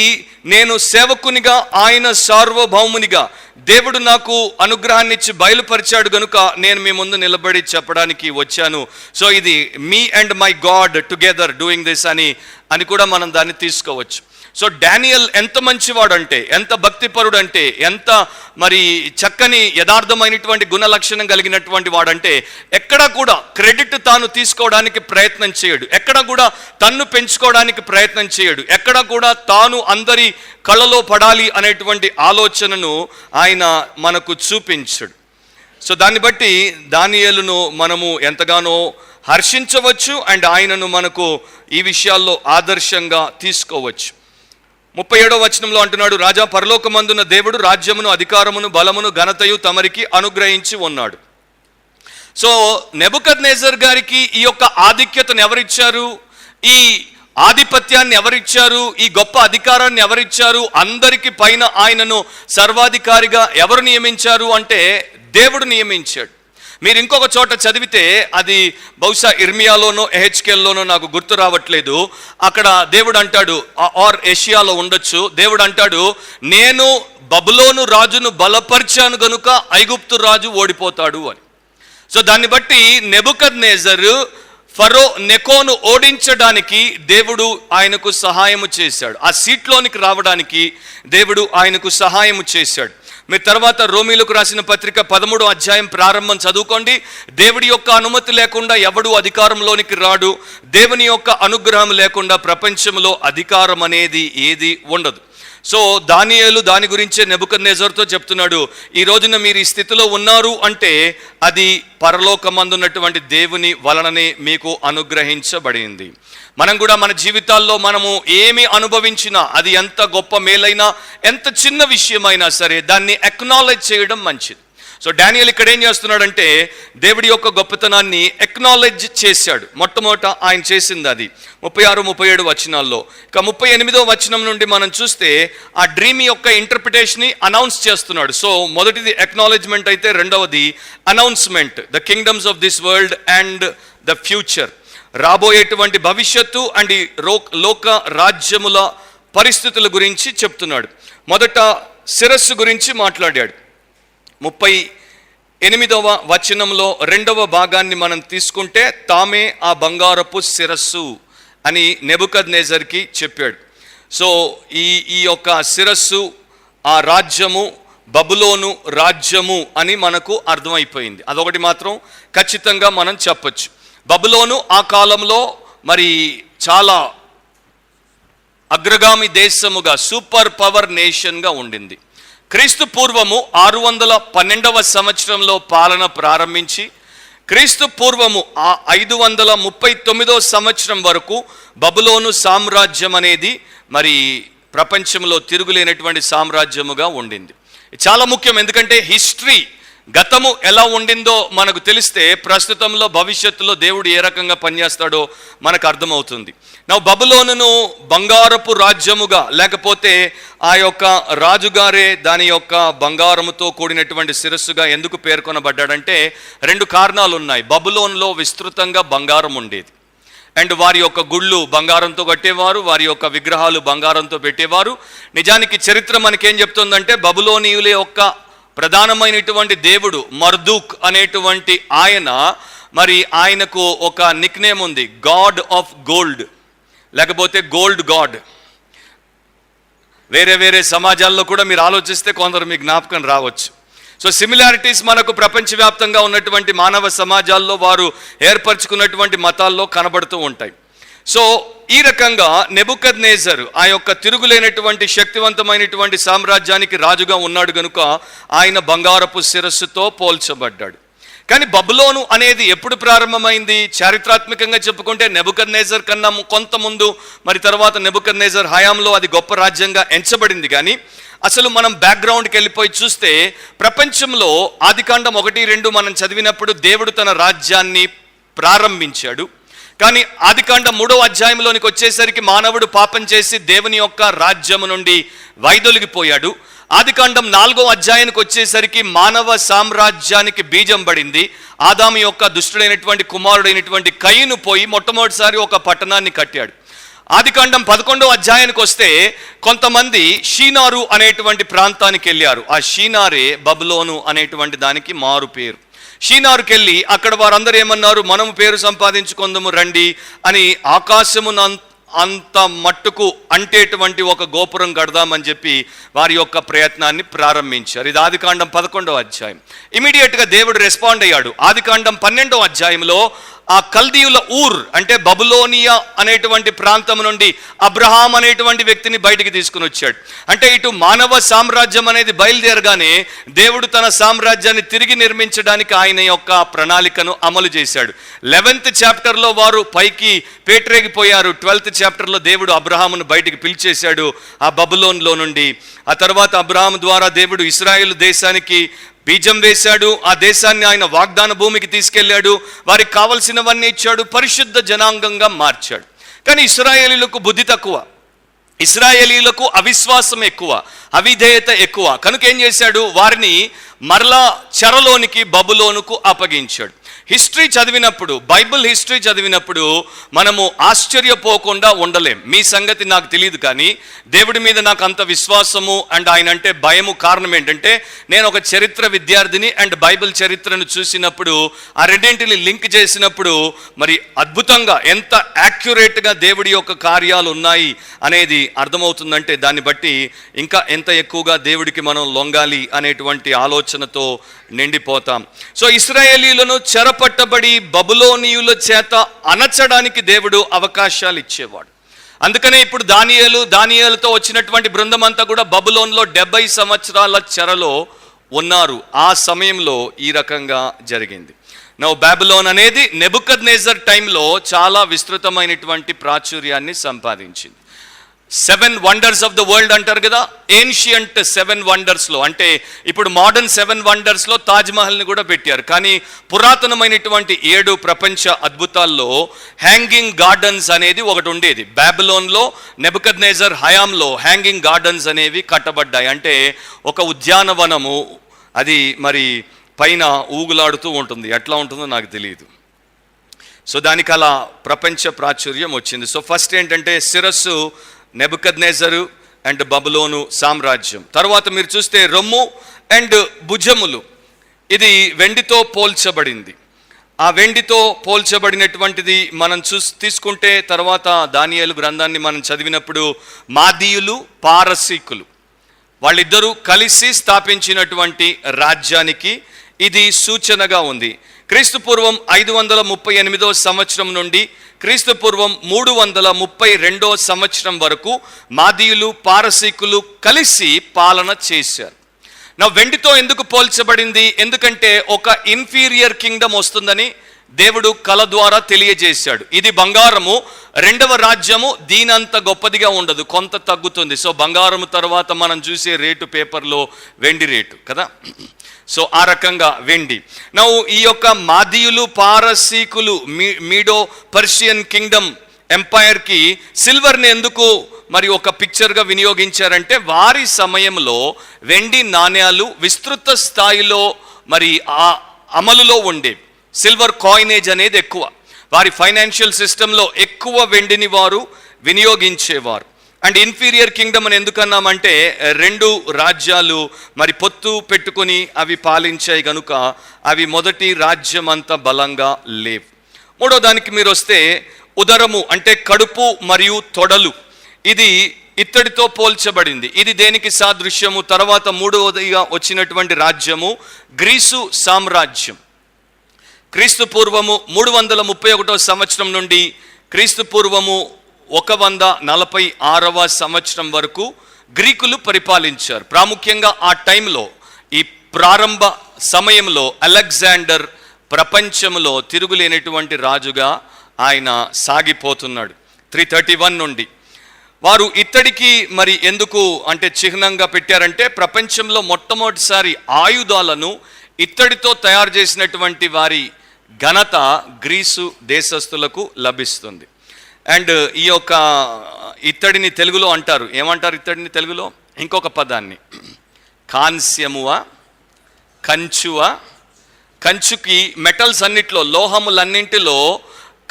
[SPEAKER 1] నేను సేవకునిగా, ఆయన సార్వభౌమునిగా దేవుడు నాకు అనుగ్రహాన్ని ఇచ్చి బయలుపరిచాడు కనుక నేను మీ ముందు నిలబడి చెప్పడానికి వచ్చాను. సో ఇది me and my God together doing this అని కూడా మనం దాన్ని తీసుకోవచ్చు. సో డానియల్ ఎంత మంచివాడు అంటే, ఎంత భక్తిపరుడు అంటే, ఎంత మరి చక్కని యథార్థమైనటువంటి గుణ లక్షణం కలిగినటువంటి వాడంటే, ఎక్కడ కూడా క్రెడిట్ తాను తీసుకోవడానికి ప్రయత్నం చేయడు, ఎక్కడ కూడా తన్ను పెంచుకోవడానికి ప్రయత్నం చేయడు, ఎక్కడ కూడా తాను అందరి కళ్ళలో పడాలి అనేటువంటి ఆలోచనను ఆయన మనకు చూపించడు. సో దాన్ని బట్టి దానియేలును మనము ఎంతగానో హర్షించవచ్చు అండ్ ఆయనను మనకు ఈ విషయాల్లో ఆదర్శంగా తీసుకోవచ్చు. 37వ వచనంలో అంటున్నాడు, రాజా, పరలోకమందున దేవుడు రాజ్యమును, అధికారమును, బలమును, ఘనతయు తమరికి అనుగ్రహించి ఉన్నాడు. సో నెబుకద్నెజర్ గారికి ఈ యొక్క ఆధిక్యతను ఎవరిచ్చారు? ఈ ఆధిపత్యాన్ని ఎవరిచ్చారు? ఈ గొప్ప అధికారాన్ని ఎవరిచ్చారు? అందరికి పైన ఆయనను సర్వాధికారిగా ఎవరు నియమించారు అంటే దేవుడు నియమించాడు. మీరు ఇంకొక చోట చదివితే, అది బహుశా ఇర్మియాలోనో ఎహెచ్కేల్లోనో నాకు గుర్తు రావట్లేదు, అక్కడ దేవుడు అంటాడు, ఆర్ ఏషియాలో ఉండొచ్చు, దేవుడు అంటాడు, నేను బబులోను రాజును బలపరిచాను గనుక ఐగుప్తు రాజు ఓడిపోతాడు అని. సో దాన్ని బట్టి నెబుకద్నెజరు ఫరో నెకోను ఓడించడానికి దేవుడు ఆయనకు సహాయము చేశాడు. ఆ సీట్లోనికి రావడానికి దేవుడు ఆయనకు సహాయము చేశాడు. మీరు తర్వాత రోమీలకు రాసిన పత్రిక 13వ అధ్యాయం ప్రారంభం చదువుకోండి. దేవుడి యొక్క అనుమతి లేకుండా ఎవడు అధికారంలోనికి రాడు. దేవుని యొక్క అనుగ్రహం లేకుండా ప్రపంచంలో అధికారం అనేది ఏది ఉండదు. సో దానియేలు దాని గురించే నెబుకద్నెజరుతో చెప్తున్నాడు, ఈ రోజున మీరు ఈ స్థితిలో ఉన్నారు అంటే అది పరలోకమందున్నటువంటి దేవుని వలననే మీకు అనుగ్రహించబడింది. మనం కూడా మన జీవితాల్లో మనము ఏమి అనుభవించినా, అది ఎంత గొప్ప మేలైనా, ఎంత చిన్న విషయమైనా సరే, దాన్ని అక్నాలెడ్జ్ చేయడం మంచిది. సో డానియేల్ ఇక్కడ ఏం చేస్తున్నాడంటే, దేవుడి యొక్క గొప్పతనాన్ని అక్నాలెడ్జ్ చేశాడు. మొట్టమొదట ఆయన చేసింది అది 36-37 వచనాల్లో. ఇక 38వ వచనం నుండి మనం చూస్తే ఆ డ్రీమ్ యొక్క ఇంటర్ప్రిటేషన్ని అనౌన్స్ చేస్తున్నాడు. సో మొదటిది అక్నాలెడ్జ్మెంట్ అయితే, రెండవది announcement, the kingdoms of this world and the future, రాబోయేటువంటి భవిష్యత్తు అండ్ లోక రాజ్యముల పరిస్థితుల గురించి చెప్తున్నాడు. మొదట శిరస్సు గురించి మాట్లాడాడు. 38వ వచనంలో రెండవ భాగాన్ని మనం తీసుకుంటే, తామే ఆ బంగారపు శిరస్సు అని నెబుకద్నెజర్కి చెప్పాడు. సో ఈ యొక్క శిరస్సు, ఆ రాజ్యము బబులోను రాజ్యము అని మనకు అర్థమైపోయింది. అదొకటి మాత్రం ఖచ్చితంగా మనం చెప్పొచ్చు. బబులోను ఆ కాలంలో మరి చాలా అగ్రగామి దేశముగా, సూపర్ పవర్ నేషన్గా ఉండింది. క్రీస్తు పూర్వము 612వ సంవత్సరంలో పాలన ప్రారంభించి, క్రీస్తు పూర్వము 539వ సంవత్సరం వరకు బబులోను సామ్రాజ్యం అనేది మరి ప్రపంచంలో తిరుగులేనటువంటి సామ్రాజ్యముగా ఉండింది. చాలా ముఖ్యం, ఎందుకంటే హిస్టరీ, గతము ఎలా ఉండిందో మనకు తెలిస్తే ప్రస్తుతంలో భవిష్యత్తులో దేవుడు ఏ రకంగా పనిచేస్తాడో మనకు అర్థమవుతుంది. నా బబులోనును బంగారపు రాజ్యముగా, లేకపోతే ఆ యొక్క రాజుగారే దాని యొక్క బంగారముతో కూడినటువంటి శిరస్సుగా ఎందుకు పేర్కొనబడ్డాడంటే, రెండు కారణాలు ఉన్నాయి. బబులోన్లో విస్తృతంగా బంగారం ఉండేది, అండ్ వారి యొక్క గుళ్ళు బంగారంతో కట్టేవారు, వారి యొక్క విగ్రహాలు బంగారంతో పెట్టేవారు. నిజానికి చరిత్ర మనకేం చెప్తుందంటే, బబులోనియుల యొక్క ప్రధానమైనటువంటి దేవుడు మర్దూక్ అనేటువంటి ఆయన, మరి ఆయనకు ఒక నిక్నేమ్ ఉంది, గాడ్ ఆఫ్ గోల్డ్, లేకపోతే గోల్డ్ గాడ్. వేరే వేరే సమాజాల్లో కూడా మీరు ఆలోచిస్తే కొందరు మీకు జ్ఞాపకం రావచ్చు. సో సిమిలారిటీస్ మనకు ప్రపంచవ్యాప్తంగా ఉన్నటువంటి మానవ సమాజాల్లో వారు ఏర్పరచుకున్నటువంటి మతాల్లో కనబడుతూ ఉంటాయి. సో ఈ రకంగా నెబుకద్నెజరు ఆ యొక్క తిరుగులేనటువంటి శక్తివంతమైనటువంటి సామ్రాజ్యానికి రాజుగా ఉన్నాడు గనుక ఆయన బంగారపు శిరస్సుతో పోల్చబడ్డాడు. కానీ బబులోను అనేది ఎప్పుడు ప్రారంభమైంది? చారిత్రాత్మకంగా చెప్పుకుంటే నెబుకద్నెజర్ కన్నా కొంత ముందు, మరి తర్వాత నెబుకద్నెజర్ హయాంలో అది గొప్ప రాజ్యంగా ఎంచబడింది. కానీ అసలు మనం బ్యాక్గ్రౌండ్కి వెళ్ళిపోయి చూస్తే, ప్రపంచంలో ఆదికాండం 1-2 మనం చదివినప్పుడు దేవుడు తన రాజ్యాన్ని ప్రారంభించాడు. కానీ ఆదికాండం 3వ అధ్యాయంలోనికి వచ్చేసరికి మానవుడు పాపం చేసి దేవుని యొక్క రాజ్యము నుండి వైదొలిగిపోయాడు. ఆదికాండం 4వ అధ్యాయానికి వచ్చేసరికి మానవ సామ్రాజ్యానికి బీజం పడింది. ఆదాము యొక్క దుష్టుడైనటువంటి కుమారుడైనటువంటి కయీను పోయి మొట్టమొదటిసారి ఒక పట్టణాన్ని కట్టాడు. ఆదికాండం 11వ అధ్యాయానికి వస్తే కొంతమంది షీనారు అనేటువంటి ప్రాంతానికి వెళ్ళారు. ఆ షీనారే బబులోను అనేటువంటి దానికి మారు పేరు. షీనారుకి వెళ్ళి అక్కడ వారందరూ ఏమన్నారు, మనము పేరు సంపాదించుకుందాము రండి అని ఆకాశమును అంత మట్టుకు అంటేటువంటి ఒక గోపురం కడదామని చెప్పి వారి యొక్క ప్రయత్నాన్ని ప్రారంభించారు. ఇది ఆదికాండం 11వ అధ్యాయం. ఇమీడియట్గా దేవుడు రెస్పాండ్ అయ్యాడు. ఆదికాండం 12వ అధ్యాయంలో ఆ కల్దీయుల ఊర్ అంటే బబులోనియా అనేటువంటి ప్రాంతం నుండి అబ్రహాం అనేటువంటి వ్యక్తిని బయటికి తీసుకుని వచ్చాడు. అంటే ఇటు మానవ సామ్రాజ్యం అనేది బయలుదేరగానే దేవుడు తన సామ్రాజ్యాన్ని తిరిగి నిర్మించడానికి ఆయన యొక్క ప్రణాళికను అమలు చేశాడు. 11th చాప్టర్లో వారు పైకి పేటరేగిపోయారు. 12th చాప్టర్లో దేవుడు అబ్రహామును బయటికి పిలిచేశాడు ఆ బబులోన్లో నుండి. ఆ తర్వాత అబ్రహాం ద్వారా దేవుడు ఇశ్రాయేలు దేశానికి బీజం వేశాడు. ఆ దేశాన్ని ఆయన వాగ్దాన భూమికి తీసుకెళ్లాడు. వారికి కావలసినవన్నీ ఇచ్చాడు. పరిశుద్ధ జనాంగంగా మార్చాడు. కానీ ఇశ్రాయేలీలకు బుద్ధి తక్కువ. ఇశ్రాయేలీయులకు అవిశ్వాసం ఎక్కువ, అవిధేయత ఎక్కువ. కనుక ఏం చేశాడు? వారిని మరలా చెరలోనికి, బబులోనుకు అప్పగించాడు. హిస్టరీ చదివినప్పుడు, బైబిల్ హిస్టరీ చదివినప్పుడు మనము ఆశ్చర్యపోకుండా ఉండలేం. మీ సంగతి నాకు తెలియదు, కానీ దేవుడి మీద నాకు అంత విశ్వాసము అండ్ ఆయన అంటే భయము కారణం ఏంటంటే, నేను ఒక చరిత్ర విద్యార్థిని అండ్ బైబిల్ చరిత్రను చూసినప్పుడు ఆ రెండింటిని లింక్ చేసినప్పుడు మరి అద్భుతంగా ఎంత యాక్యురేట్గా దేవుడి యొక్క కార్యాలు ఉన్నాయి అనేది అర్థమవుతుందంటే, దాన్ని బట్టి ఇంకా ఎంత ఎక్కువగా దేవుడికి మనం లొంగాలి అనేటువంటి ఆలోచనతో నిండిపోతాం. సో ఇశ్రాయేలీయులను చెరపట్టబడి బబులోనీయుల చేత అణచడానికి దేవుడు అవకాశాలు ఇచ్చేవాడు. అందుకనే ఇప్పుడు దానియేలుతో వచ్చినటువంటి బృందం అంతా కూడా బబులోన్లో 70 సంవత్సరాల చెరలో ఉన్నారు. ఆ సమయంలో ఈ రకంగా జరిగింది. బాబిలోన్ అనేది నెబుకద్నెజర్ టైంలో చాలా విస్తృతమైనటువంటి ప్రాచుర్యాన్ని సంపాదించింది. 7 వండర్స్ ఆఫ్ ద వరల్డ్ అంటారు కదా, ఏన్షియంట్ 7 వండర్స్లో, అంటే ఇప్పుడు మోడర్న్ 7 వండర్స్లో తాజ్మహల్ని కూడా పెట్టారు, కానీ పురాతనమైనటువంటి 7 ప్రపంచ అద్భుతాల్లో హ్యాంగింగ్ గార్డెన్స్ అనేది ఒకటి ఉండేది. బాబిలోన్లో నెబుకద్నెజర్ హయాంలో హ్యాంగింగ్ గార్డెన్స్ అనేవి కట్టబడ్డాయి. అంటే ఒక ఉద్యానవనము, అది మరి పైన ఊగులాడుతూ ఉంటుంది. ఎట్లా ఉంటుందో నాకు తెలియదు. సో దానికి అలా ప్రపంచ ప్రాచుర్యం వచ్చింది. సో ఫస్ట్ ఏంటంటే శిరస్సు నెబుకద్నెజరు అండ్ బబులోను సామ్రాజ్యం. తర్వాత మీరు చూస్తే రొమ్ము అండ్ భుజములు, ఇది వెండితో పోల్చబడింది. ఆ వెండితో పోల్చబడినటువంటిది మనం తీసుకుంటే తర్వాత దానియేలు గ్రంథాన్ని మనం చదివినప్పుడు మాదీయులు, పారసీకులు వాళ్ళిద్దరూ కలిసి స్థాపించినటువంటి రాజ్యానికి ఇది సూచనగా ఉంది. క్రీస్తు పూర్వం 538 సంవత్సరం నుండి క్రీస్తు పూర్వం 332 సంవత్సరం వరకు మాదీయులు, పారసీకులు కలిసి పాలన చేశారు. నా వెండితో ఎందుకు పోల్చబడింది? ఎందుకంటే ఒక ఇన్ఫీరియర్ కింగ్డమ్ వస్తుందని దేవుడు కల ద్వారా తెలియజేశాడు. ఇది బంగారము, రెండవ రాజ్యము దీనంత గొప్పదిగా ఉండదు, కొంత తగ్గుతుంది. సో బంగారము తర్వాత మనం చూసే రేటు పేపర్లో వెండి రేటు కదా. సో ఆ రకంగా వెండి. నా ఈ యొక్క మాదీయులు, పారసీకులు, మీడో పర్షియన్ కింగ్డమ్ ఎంపైర్కి సిల్వర్ని ఎందుకు మరి ఒక పిక్చర్గా వినియోగించారంటే, వారి సమయంలో వెండి నాణ్యాలు విస్తృత స్థాయిలో మరి ఆ అమలులో ఉండేవి. సిల్వర్ కాయినేజ్ అనేది ఎక్కువ, వారి ఫైనాన్షియల్ సిస్టంలో ఎక్కువ వెండిని వారు వినియోగించేవారు. అండ్ ఇన్ఫీరియర్ కింగ్డమ్ అని ఎందుకన్నామంటే, 2 రాజ్యాలు మరి పొత్తు పెట్టుకుని అవి పాలించాయి కనుక అవి మొదటి రాజ్యం అంత బలంగా లేవు. మూడో దానికి మీరు వస్తే ఉదరము అంటే కడుపు మరియు తొడలు, ఇది ఇత్తడితో పోల్చబడింది. ఇది దేనికి సాదృశ్యము? తర్వాత మూడవదిగా వచ్చినటువంటి రాజ్యము గ్రీసు సామ్రాజ్యం. క్రీస్తు పూర్వము 331 సంవత్సరం నుండి క్రీస్తు పూర్వము 146వ సంవత్సరం వరకు గ్రీకులు పరిపాలించారు. ప్రాముఖ్యంగా ఆ టైంలో, ఈ ప్రారంభ సమయంలో అలెగ్జాండర్ ప్రపంచంలో తిరుగులేనటువంటి రాజుగా ఆయన సాగిపోతున్నాడు. 331 నుండి వారు ఇత్తడికి మరి ఎందుకు అంటే చిహ్నంగా పెట్టారంటే, ప్రపంచంలో మొట్టమొదటిసారి ఆయుధాలను ఇత్తడితో తయారు చేసినటువంటి వారి ఘనత గ్రీసు దేశస్థులకు లభిస్తుంది. అండ్ ఈ యొక్క ఇత్తడిని తెలుగులో అంటారు, ఏమంటారు ఇత్తడిని తెలుగులో? ఇంకొక పదాన్ని, కాంస్యమువా, కంచువా. కంచుకి మెటల్స్ అన్నిట్లో, లోహములన్నింటిలో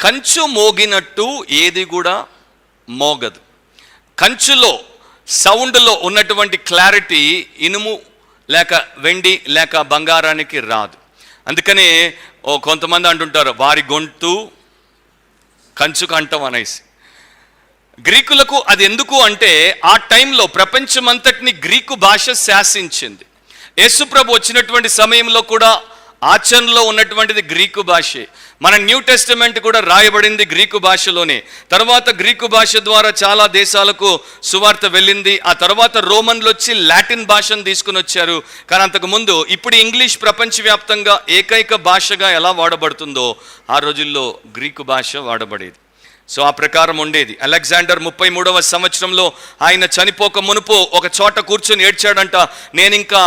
[SPEAKER 1] కంచు మోగినట్టు ఏది కూడా మోగదు. కంచులో సౌండ్లో ఉన్నటువంటి క్లారిటీ ఇనుము లేక వెండి లేక బంగారానికి రాదు. అందుకనే కొంతమంది అంటుంటారు, వారి గొంతు కంచు కంఠం అనేసి. గ్రీకులకు అది ఎందుకు అంటే, ఆ టైంలో ప్రపంచమంతటిని గ్రీకు భాష శాసించింది. యేసుప్రభు వచ్చినటువంటి సమయంలో కూడా ఆచరణలో ఉన్నటువంటిది గ్రీకు భాషే. మన న్యూ టెస్టిమెంట్ కూడా రాయబడింది గ్రీకు భాషలోనే. తర్వాత గ్రీకు భాష ద్వారా చాలా దేశాలకు సువార్త వెళ్ళింది. ఆ తర్వాత రోమన్లు వచ్చి లాటిన్ భాషను తీసుకుని వచ్చారు. కానీ అంతకుముందు ఇప్పుడు ఇంగ్లీష్ ప్రపంచవ్యాప్తంగా ఏకైక భాషగా ఎలా వాడబడుతుందో ఆ రోజుల్లో గ్రీకు భాష వాడబడేది. సో ఆ ప్రకారం ఉండేది. అలెగ్జాండర్ 33వ సంవత్సరంలో ఆయన చనిపోక మునుపు ఒక చోట కూర్చొని ఏడ్చాడంట, నేను ఇంకా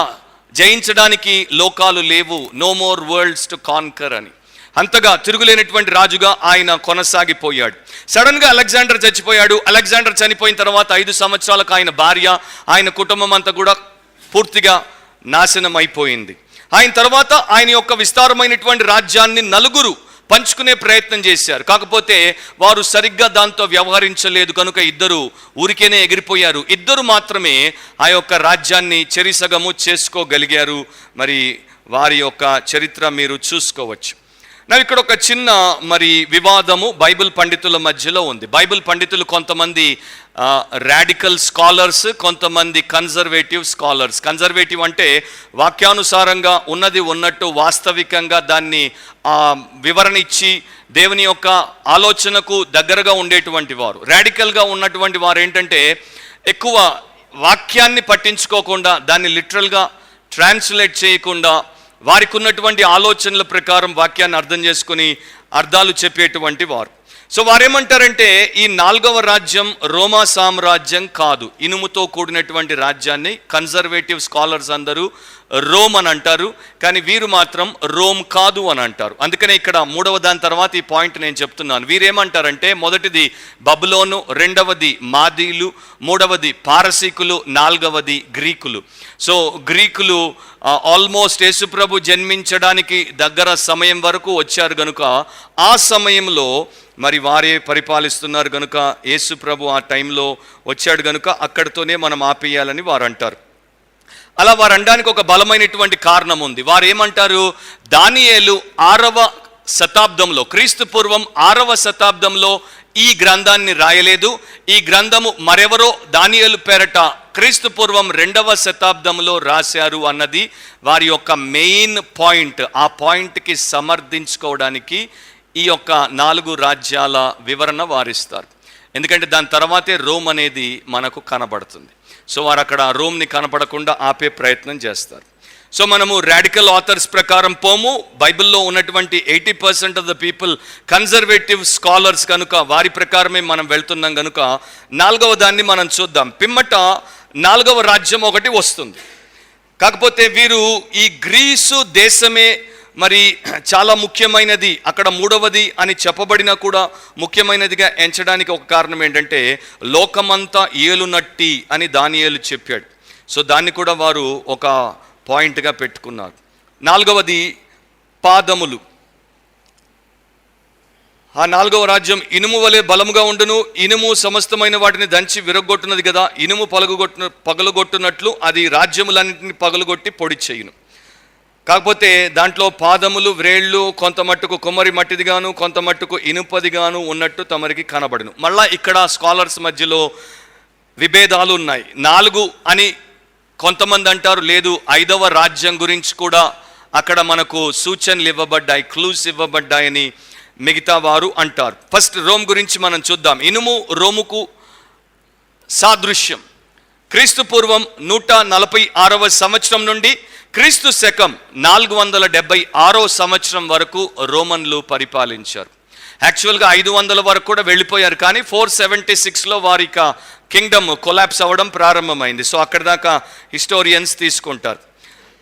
[SPEAKER 1] జయించడానికి లోకాలు లేవు, no more worlds to conquer అని. అంతగా తిరుగులేనటువంటి రాజుగా ఆయన కొనసాగిపోయాడు. సడన్గా అలెగ్జాండర్ చచ్చిపోయాడు. అలెగ్జాండర్ చనిపోయిన తర్వాత 5 సంవత్సరాలకు ఆయన భార్య, ఆయన కుటుంబం అంతా కూడా పూర్తిగా నాశనం అయిపోయింది. ఆయన తర్వాత ఆయన యొక్క విస్తారమైనటువంటి రాజ్యాన్ని నలుగురు పంచుకునే ప్రయత్నం చేశారు. కాకపోతే వారు సరిగ్గా దాంతో వ్యవహరించలేదు కనుక ఇద్దరు ఊరికేనే ఎగిరిపోయారు. ఇద్దరు మాత్రమే ఆ యొక్క రాజ్యాన్ని చెరిసగము చేసుకోగలిగారు. మరి వారి యొక్క చరిత్ర మీరు చూసుకోవచ్చు. ఇక్కడ ఒక చిన్న వివాదము బైబిల్ పండితుల మధ్యలో ఉంది. బైబిల్ పండితులు కొంతమంది రాడికల్ స్కాలర్స్, కొంతమంది కన్జర్వేటివ్ స్కాలర్స్. కన్జర్వేటివ్ అంటే వాక్యానుసారంగా ఉన్నది ఉన్నట్టు వాస్తవికంగా దాన్ని వివరణ ఇచ్చి దేవుని యొక్క ఆలోచనకు దగ్గరగా ఉండేటువంటి వారు. రాడికల్గా ఉన్నటువంటి వారు ఏంటంటే ఎక్కువ వాక్యాన్ని పట్టించుకోకుండా, దాన్ని లిటరల్గా ట్రాన్స్లేట్ చేయకుండా, వారికి ఉన్నటువంటి ఆలోచనల ప్రకారం వాక్యాన్ని అర్థం చేసుకుని అర్థాలు చెప్పేటువంటి వారు. సో వారేమంటారంటే ఈ 4వ రాజ్యం రోమా సామ్రాజ్యం కాదు, ఇనుముతో కూడినటువంటి రాజ్యాన్ని కన్జర్వేటివ్ స్కాలర్స్ అందరూ రోమ్ అని అంటారు, కానీ వీరు మాత్రం రోమ్ కాదు అని అంటారు. అందుకనే ఇక్కడ 3వ దాని తర్వాత ఈ పాయింట్ నేను చెప్తున్నాను. వీరేమంటారంటే మొదటిది బబులోను, రెండవది మాదీలు, మూడవది పారసీకులు, 4వది గ్రీకులు. సో గ్రీకులు ఆల్మోస్ట్ యేసుప్రభు జన్మించడానికి దగ్గర సమయం వరకు వచ్చారు కనుక ఆ సమయంలో వారే పరిపాలిస్తున్నారు కనుక యేసుప్రభు ఆ టైంలో వచ్చాడు కనుక అక్కడితోనే మనం ఆపేయాలని వారు అంటారు. అలా వారు అనడానికి ఒక బలమైనటువంటి కారణం ఉంది. వారు ఏమంటారు, దానియేలు 6వ శతాబ్దంలో, క్రీస్తు పూర్వం 6వ శతాబ్దంలో ఈ గ్రంథాన్ని రాయలేదు. ఈ గ్రంథము మరెవరో దానియేలు పేరట క్రీస్తు పూర్వం 2వ శతాబ్దంలో రాశారు అన్నది వారి యొక్క మెయిన్ పాయింట్. ఆ పాయింట్కి సమర్థించుకోవడానికి ఈ యొక్క 4 రాజ్యాల వివరణ వారిస్తారు. ఎందుకంటే దాని తర్వాతే రోమ్ అనేది మనకు కనబడుతుంది. సో వారు అక్కడ రోమ్ని కనపడకుండా ఆపే ప్రయత్నం చేస్తారు. సో మనము రాడికల్ ఆథర్స్ ప్రకారం పోము. బైబిల్లో ఉన్నటువంటి 80% of the people conservative scholars కనుక వారి ప్రకారమే మనం వెళ్తున్నాం కనుక 4వ దాన్ని మనం చూద్దాం. పిమ్మట 4వ రాజ్యం ఒకటి వస్తుంది. కాకపోతే వీరు ఈ గ్రీసు దేశమే చాలా ముఖ్యమైనది, అక్కడ 3వది అని చెప్పబడినా కూడా ముఖ్యమైనదిగా ఎంచడానికి ఒక కారణం ఏంటంటే లోకమంతా ఏలునట్టి అని దానియేలు చెప్పాడు. సో దాన్ని కూడా వారు ఒక పాయింట్గా పెట్టుకున్నారు. 4వది పాదములు. ఆ 4వ రాజ్యం ఇనుము వలె బలముగా ఉండును. ఇనుము సమస్తమైన వాటిని దంచి విరగొట్టున్నది కదా, ఇనుము పగలగొట్టునట్లు అది రాజ్యములన్నింటినీ పగలగొట్టి పొడి చేయును. కాకపోతే దాంట్లో పాదములు, వ్రేళ్ళు కొంత మట్టుకు కుమ్మరి మట్టిదిగాను, కొంత మట్టుకు ఇనుపదిగాను ఉన్నట్టు తమరికి కనబడును. మళ్ళా ఇక్కడ స్కాలర్స్ మధ్యలో విభేదాలు ఉన్నాయి. 4 అని కొంతమంది అంటారు, లేదు 5వ రాజ్యం గురించి కూడా అక్కడ మనకు సూచనలు ఇవ్వబడ్డాయి, క్లూస్ ఇవ్వబడ్డాయని మిగతా వారు అంటారు. ఫస్ట్ రోమ్ గురించి మనం చూద్దాం. ఇనుము రోముకు సాదృశ్యం. క్రీస్తు పూర్వం 146వ సంవత్సరం నుండి క్రీస్తు శకం 476వ సంవత్సరం వరకు రోమన్లు పరిపాలించారు. యాక్చువల్గా 500 వరకు కూడా వెళ్ళిపోయారు, కానీ 476లో వారి కింగ్డమ్ కొలాప్స్ అవ్వడం ప్రారంభమైంది. సో అక్కడ దాకా హిస్టోరియన్స్ తీసుకుంటారు.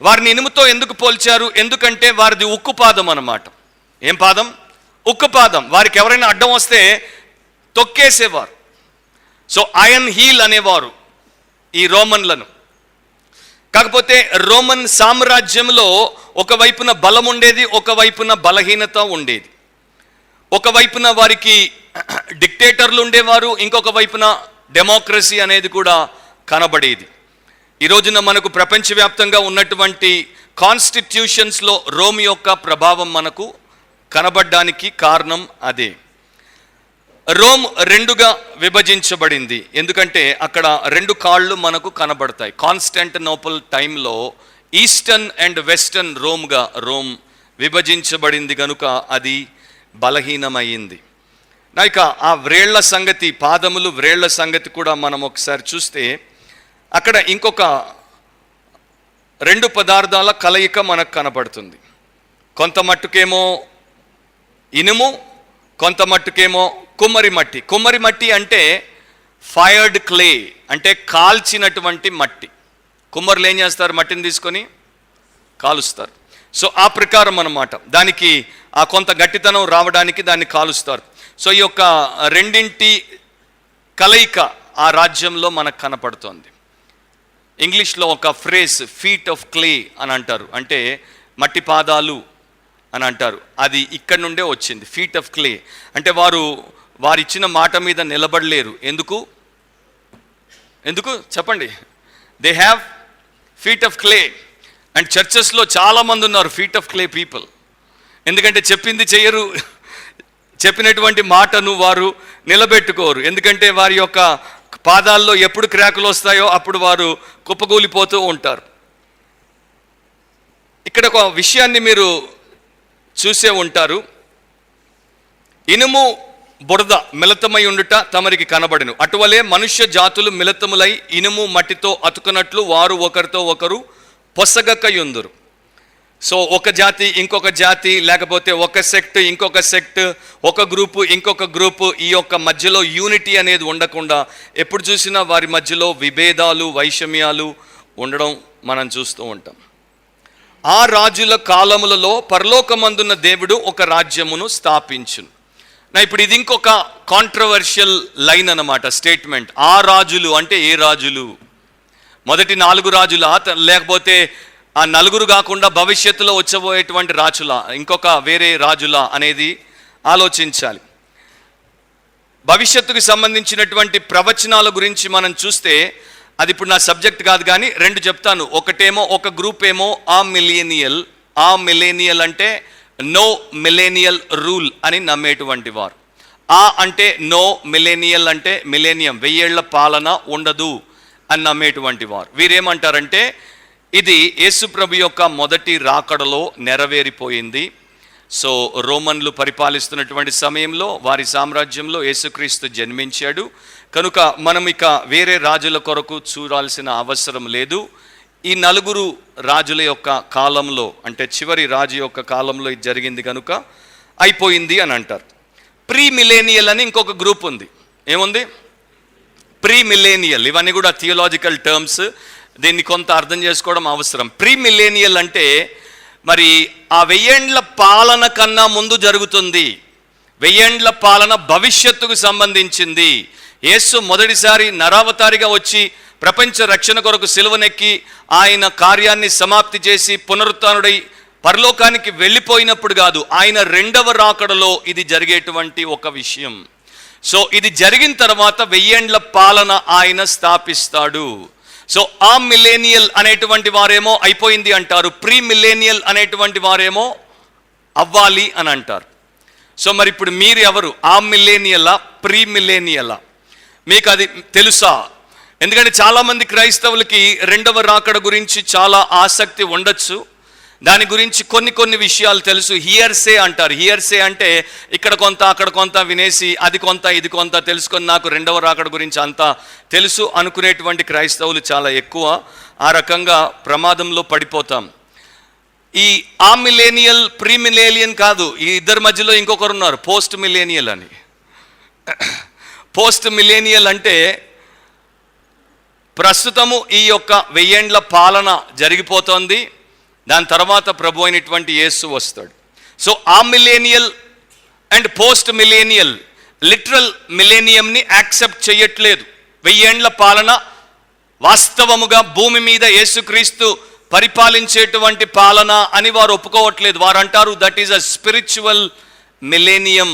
[SPEAKER 1] వారిని ఇనుముతో ఎందుకు పోల్చారు? ఎందుకంటే వారిది ఉక్కు పాదం అన్నమాట. ఏం పాదం? ఉక్కు పాదం. వారికి ఎవరైనా అడ్డం వస్తే తొక్కేసేవారు. సో ఐరన్ హీల్ అనేవారు ఈ రోమన్లను. కాకపోతే రోమన్ సామ్రాజ్యంలో ఒకవైపున బలం ఉండేది, ఒకవైపున బలహీనత ఉండేది. ఒకవైపున వారికి డిక్టేటర్లు ఉండేవారు, ఇంకొక వైపున డెమోక్రసీ అనేది కూడా కనబడేది. ఈ రోజున మనకు ప్రపంచవ్యాప్తంగా ఉన్నటువంటి కాన్స్టిట్యూషన్స్లో రోమ్ యొక్క ప్రభావం మనకు కనబడడానికి కారణం అదే. రోమ్ 2గా విభజించబడింది. ఎందుకంటే అక్కడ 2 కాళ్ళు మనకు కనబడతాయి. కాన్స్టాంటినోపుల్ టైంలో ఈస్టర్న్ అండ్ వెస్టర్న్ రోమ్ విభజించబడింది కనుక అది బలహీనమైంది. ఇక ఆ వ్రేళ్ల సంగతి, పాదములు వ్రేళ్ల సంగతి కూడా మనం ఒకసారి చూస్తే అక్కడ ఇంకొక 2 పదార్థాల కలయిక మనకు కనబడుతుంది. కొంత మట్టుకేమో ఇనుము, కొంత మట్టుకేమో కుమ్మరి మట్టి. కుమ్మరి మట్టి అంటే ఫైర్డ్ క్లే, అంటే కాల్చినటువంటి మట్టి. కుమ్మరులు ఏం చేస్తారు? మట్టిని తీసుకొని కాలుస్తారు. సో ఆ ప్రకారం అన్నమాట. దానికి ఆ కొంత గట్టితనం రావడానికి దాన్ని కాలుస్తారు. సో ఈ యొక్క రెండింటి కలయిక ఆ రాజ్యంలో మనకు కనపడుతోంది. ఇంగ్లీష్లో ఒక ఫ్రేజ్ ఫీట్ ఆఫ్ క్లే అని అంటారు, అంటే మట్టి పాదాలు అని అంటారు. అది ఇక్కడ నుండే వచ్చింది, ఫీట్ ఆఫ్ క్లే. అంటే వారిచ్చిన మాట మీద నిలబడలేరు. ఎందుకు చెప్పండి? They have feet of clay. And చర్చెస్లో చాలామంది ఉన్నారు ఫీట్ ఆఫ్ క్లే పీపుల్. ఎందుకంటే చెప్పింది చెయ్యరు, చెప్పినటువంటి మాటను వారు నిలబెట్టుకోరు. ఎందుకంటే వారి యొక్క పాదాల్లో ఎప్పుడు క్రాకులు వస్తాయో అప్పుడు వారు కుప్పగూలిపోతూ ఉంటారు. ఇక్కడ ఒక విషయాన్ని మీరు చూసే ఉంటారు. ఇనుము బురద మిళితమై ఉండుట తమరికి కనబడెను, అటువలే మనుష్య జాతులు మిళితములై ఇనుము మట్టితో అతుకున్నట్లు వారు ఒకరితో ఒకరు పొసగకయుందురు. సో ఒక జాతి ఇంకొక జాతి, లేకపోతే ఒక సెక్ట్ ఇంకొక సెక్ట్, ఒక గ్రూపు ఇంకొక గ్రూపు, ఈ యొక్క మధ్యలో యూనిటీ అనేది ఉండకుండా ఎప్పుడు చూసినా వారి మధ్యలో విభేదాలు, వైషమ్యాలు ఉండడం మనం చూస్తూ ఉంటాం. ఆ రాజుల కాలములలో పరలోకమందున్న దేవుడు ఒక రాజ్యమును స్థాపించును. ఇప్పుడు ఇది ఇంకొక కాంట్రవర్షియల్ లైన్ అన్నమాట, స్టేట్మెంట్. ఆ రాజులు అంటే ఏ రాజులు? మొదటి 4 రాజులా, లేకపోతే ఆ 4 కాకుండా భవిష్యత్తులో వచ్చబోయేటువంటి రాజులా, ఇంకొక వేరే రాజులా అనేది ఆలోచించాలి. భవిష్యత్తుకు సంబంధించినటువంటి ప్రవచనాల గురించి మనం చూస్తే, అది ఇప్పుడు నా సబ్జెక్ట్ కాదు కానీ 2 చెప్తాను. ఒకటేమో ఒక గ్రూప్ ఏమో ఆ మిలేనియల్ అంటే నో మిలేనియల్ రూల్ అని నమ్మేటువంటి వారు. అంటే నో మిలేనియల్ అంటే మిలేనియం, 1000 ఏళ్ల పాలన ఉండదు అని నమ్మేటువంటి వారు. వీరేమంటారంటే ఇది యేసుప్రభు యొక్క మొదటి రాకడలో నెరవేరిపోయింది. సో రోమన్లు పరిపాలిస్తున్నటువంటి సమయంలో వారి సామ్రాజ్యంలో యేసుక్రీస్తు జన్మించాడు కనుక మనం ఇక వేరే రాజుల కొరకు చూడాల్సిన అవసరం లేదు. ఈ 4 రాజుల యొక్క కాలంలో, అంటే చివరి రాజు యొక్క కాలంలో ఇది జరిగింది కనుక అయిపోయింది అని అంటారు. ప్రీ మిలేనియల్ అని ఇంకొక గ్రూప్ ఉంది. ఏముంది? Pre millennial. ఇవన్నీ కూడా థియోలాజికల్ టర్మ్స్, దీన్ని కొంత అర్థం చేసుకోవడం అవసరం. ప్రీ మిలేనియల్ అంటే మరి ఆ 1000 ఏండ్ల పాలన కన్నా ముందు జరుగుతుంది. 1000 ఏండ్ల పాలన భవిష్యత్తుకు సంబంధించింది. యేసు మొదటిసారి నరావతారిగా వచ్చి ప్రపంచ రక్షణ కొరకు సిలువనెక్కి ఆయన కార్యాన్ని సమాప్తి చేసి పునరుత్థానుడై పరలోకానికి వెళ్ళిపోయినప్పుడు కాదు, ఆయన 2వ రాకడలో ఇది జరిగేటువంటి ఒక విషయం. సో ఇది జరిగిన తర్వాత 1000 ఏండ్ల పాలన ఆయన స్థాపిస్తాడు. సో ఆ మిలేనియల్ అనేటువంటి వారేమో అయిపోయింది అంటారు, ప్రీ మిలేనియల్ అనేటువంటి వారేమో అవ్వాలి అని అంటారు. సో మరి ఇప్పుడు మీరు ఎవరు? ఆ మిలేనియలా, ప్రీ మిలేనియలా? మీకు అది తెలుసా? ఎందుకంటే చాలామంది క్రైస్తవులకి 2వ రాకడ గురించి చాలా ఆసక్తి ఉండొచ్చు, దాని గురించి కొన్ని విషయాలు తెలుసు. హియర్సే అంటారు. హియర్సే అంటే ఇక్కడ కొంత అక్కడ కొంత వినేసి అది కొంత ఇది కొంత తెలుసుకొని నాకు 2వ రాకడ గురించి అంతా తెలుసు అనుకునేటువంటి క్రైస్తవులు చాలా ఎక్కువ. ఆ రకంగా ప్రమాదంలో పడిపోతాం. ఈ ఆ మిలేనియల్ ప్రీ మిలేనియల్ కాదు, ఈ ఇద్దరి మధ్యలో ఇంకొకరు ఉన్నారు, పోస్ట్ మిలేనియల్ అని. పోస్ట్ మిలేనియల్ అంటే ప్రస్తుతము ఈ యొక్క 1000 ఏండ్ల పాలన జరిగిపోతోంది, దాని తర్వాత ప్రభు అయినటువంటి యేసు వస్తాడు. సో ఆ millennial and post millennial literal మిలేనియంని యాక్సెప్ట్ చేయట్లేదు. 1000 ఏండ్ల పాలన వాస్తవముగా భూమి మీద యేసుక్రీస్తు పరిపాలించేటువంటి పాలన అని వారు ఒప్పుకోవట్లేదు. వారు అంటారు that is a spiritual millennium,